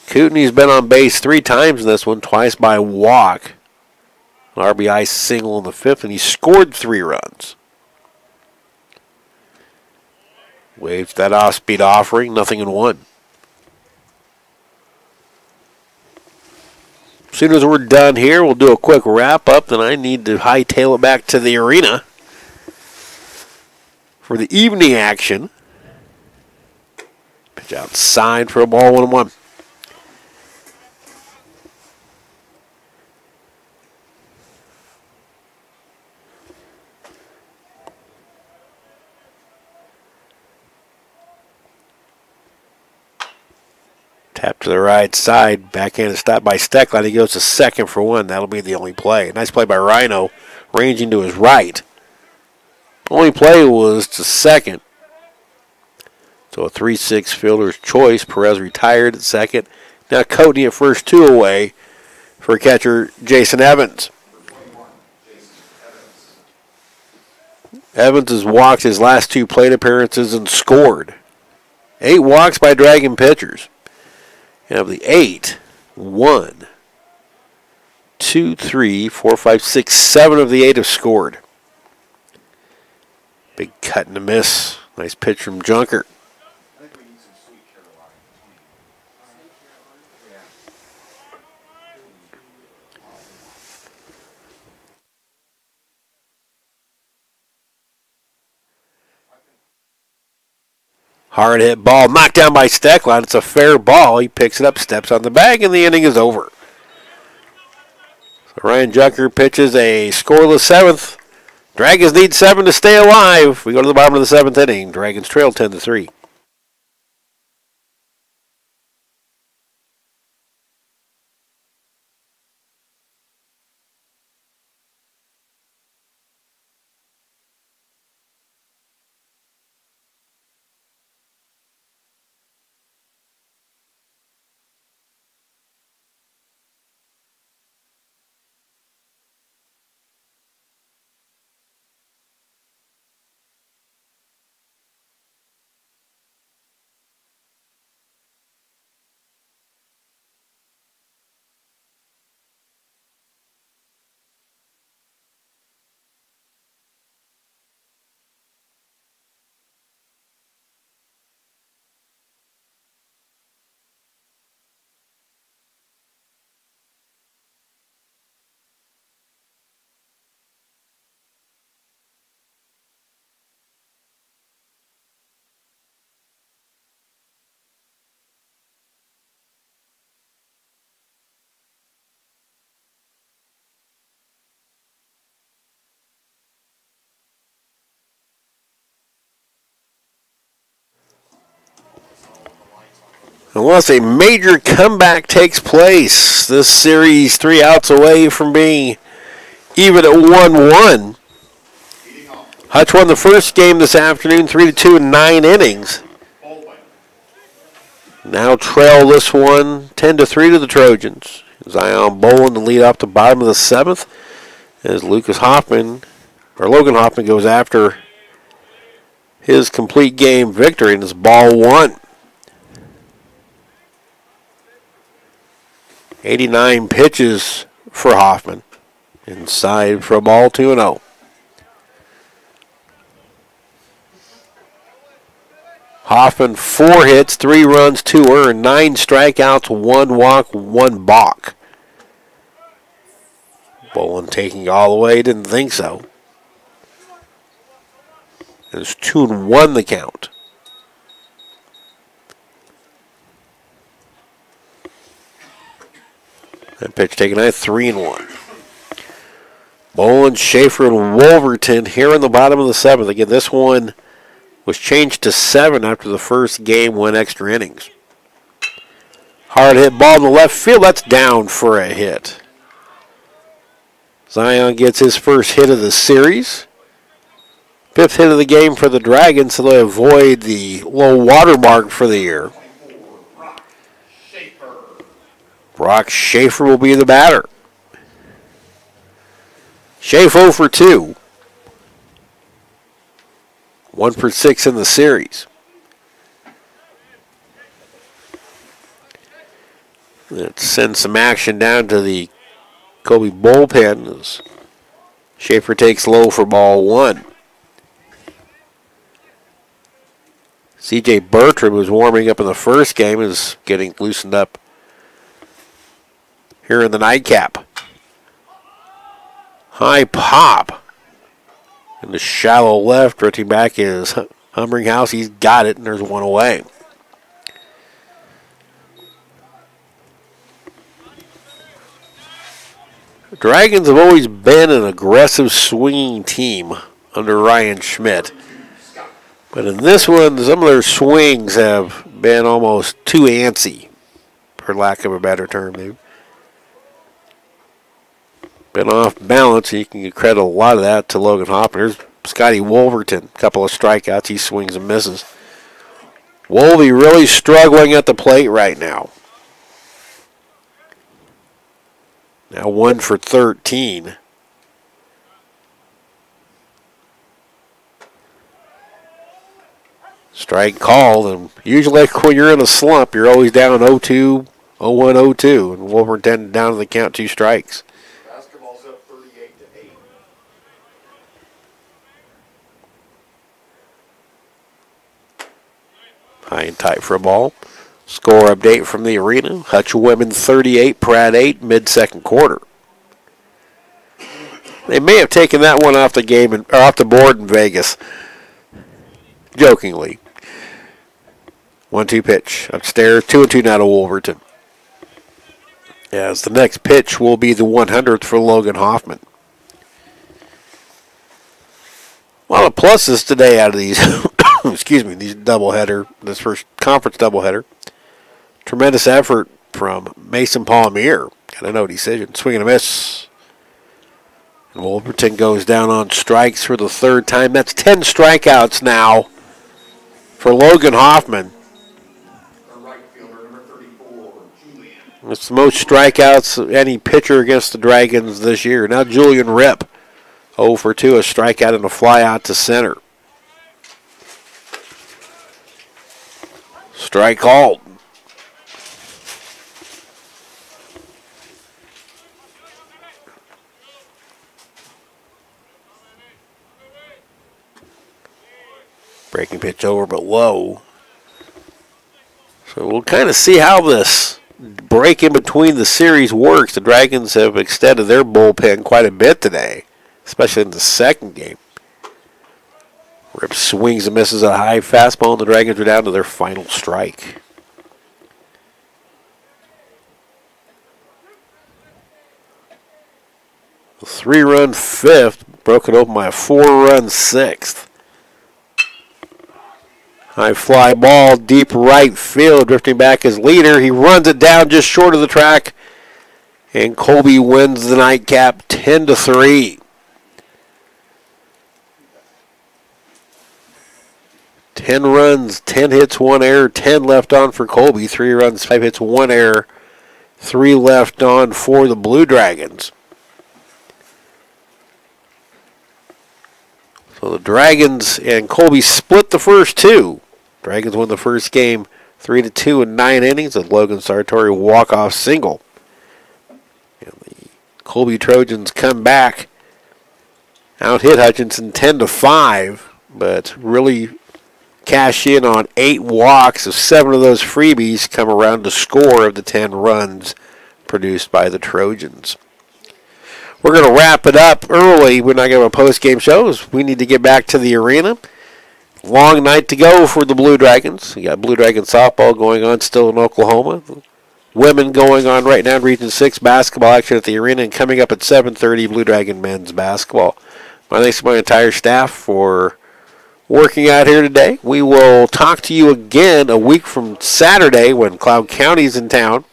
Kootenai's been on base 3 times in this one, twice by walk. An RBI single in the 5th, and he scored 3 runs. Waves that off-speed offering, 0-1. As soon as we're done here, we'll do a quick wrap-up, then I need to hightail it back to the arena for the evening action. Pitch outside for a ball, 1-1. Tapped to the right side. Backhanded stop by Steckline. He goes to second for one. That'll be the only play. Nice play by Rhino, ranging to his right. Only play was to second. So a 3-6 fielder's choice. Perez retired at second. Now Cody at first, 2 away for catcher Jason Evans. Evans has walked his last 2 plate appearances and scored. 8 walks by Dragon pitchers. And of the 8, 1, 2, 3, 4, 5, 6, 7 of the 8 have scored. Big cut and a miss. Nice pitch from Junker. Hard hit ball, knocked down by Steckline. It's a fair ball. He picks it up, steps on the bag, and the inning is over. So Ryan Junker pitches a scoreless 7th. Dragons need 7 to stay alive. We go to the bottom of the 7th inning. Dragons trail 10-3. Unless a major comeback takes place, this series 3 outs away from being even at 1-1. Hutch won the first game this afternoon 3-2 in 9 innings. Now trail this one 10-3 to the Trojans. Zion Bolin to lead off the bottom of the 7th as Logan Hoffman goes after his complete game victory, and it's ball 1. 89 pitches for Hoffman. Inside for a ball, 2-0. Hoffman, 4 hits, 3 runs, 2 earned, 9 strikeouts, 1 walk, 1 balk. Bolin taking it all the way, didn't think so. It's 2-1 the count. That pitch taken out 3-1. Bolin, Schaefer, and Wolverton here in the bottom of the 7th. Again, this one was changed to 7 after the first game went extra innings. Hard hit ball in the left field. That's down for a hit. Zion gets his first hit of the series. 5th hit of the game for the Dragons, so they avoid the low water mark for the year. Brock Schaefer will be the batter. Schaefer 0 for 2. 1 for 6 in the series. Let's send some action down to the Colby bullpen as Schaefer takes low for ball 1. C.J. Bertram, who was warming up in the first game, is getting loosened up here in the nightcap. High pop. In the shallow left, drifting back is Humbringhouse. He's got it, and there's 1 away. The Dragons have always been an aggressive swinging team under Ryan Schmidt. But in this one, some of their swings have been almost too antsy for lack of a better term, maybe. Been off balance. You can credit a lot of that to Logan Hoffman. There's Scotty Wolverton, a couple of strikeouts. He swings and misses. Wolvie really struggling at the plate right now. Now 1 for 13. Strike called, and usually when you're in a slump, you're always down 0-2, 0-1, 0-2, and Wolverton down to the count 2 strikes. Basketball's up 38-8. High and tight for a ball. Score update from the arena. Hutch women 38, Pratt 8, mid-second quarter. They may have taken that one off the game or off the board in Vegas. Jokingly. 1-2 pitch. Upstairs, 2-2 now to Wolverton. As the next pitch will be the 100th for Logan Hoffman. A lot of pluses today out of these, excuse me, these doubleheader, this first conference doubleheader. Tremendous effort from Mason Palmier. Got a no decision. Swing and a miss. And Wolverton goes down on strikes for the third time. That's 10 strikeouts now for Logan Hoffman. Right fielder, number 34, Julian. It's the most strikeouts of any pitcher against the Dragons this year. Now Julian Ripp, 0 for 2, a strikeout and a fly out to center. Strike called. Breaking pitch over but low. So we'll kind of see how this break in between the series works. The Dragons have extended their bullpen quite a bit today, especially in the second game. Rip swings and misses a high fastball, and the Dragons are down to their final strike. A 3-run fifth, broken open by a 4-run sixth. High fly ball, deep right field, drifting back his leader. He runs it down just short of the track, and Colby wins the nightcap 10-3. 10 runs, 10 hits, 1 error, 10 left on for Colby. 3 runs, 5 hits, 1 error, 3 left on for the Blue Dragons. So the Dragons and Colby split the first 2. Dragons won the first game 3-2 in 9 innings. A Logan Sartori walk-off single. And the Colby Trojans come back, out-hit Hutchinson 10-5, but really cash in on 8 walks. Of 7 of those freebies come around to score of the 10 runs produced by the Trojans. We're going to wrap it up early. We're not going to have a post-game shows. We need to get back to the arena. Long night to go for the Blue Dragons. You got Blue Dragon softball going on still in Oklahoma. Women going on right now in Region 6 basketball action at the arena. And coming up at 7:30, Blue Dragon men's basketball. My thanks to my entire staff for working out here today. We will talk to you again a week from Saturday when Cloud County's in town.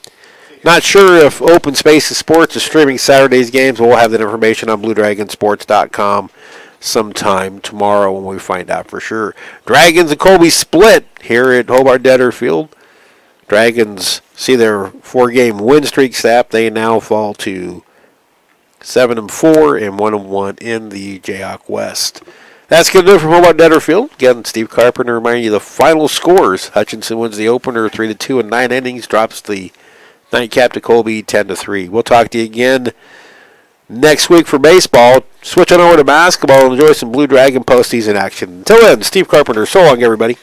Not sure if Open Spaces Sports is streaming Saturday's games. We'll have that information on BlueDragonSports.com sometime tomorrow when we find out for sure. Dragons and Colby split here at Hobart-Detter Field. Dragons see their 4-game win streak snap. They now fall to 7-4 and 1-1 in the Jayhawk West. That's going to do it from Hobart-Detter Field. Again, Steve Carpenter reminding you the final scores. Hutchinson wins the opener 3-2 in 9 innings, drops the nightcap to Colby 10-3. We'll talk to you again next week for baseball. Switch on over to basketball and enjoy some Blue Dragon postseason action. Until then, Steve Carpenter. So long, everybody.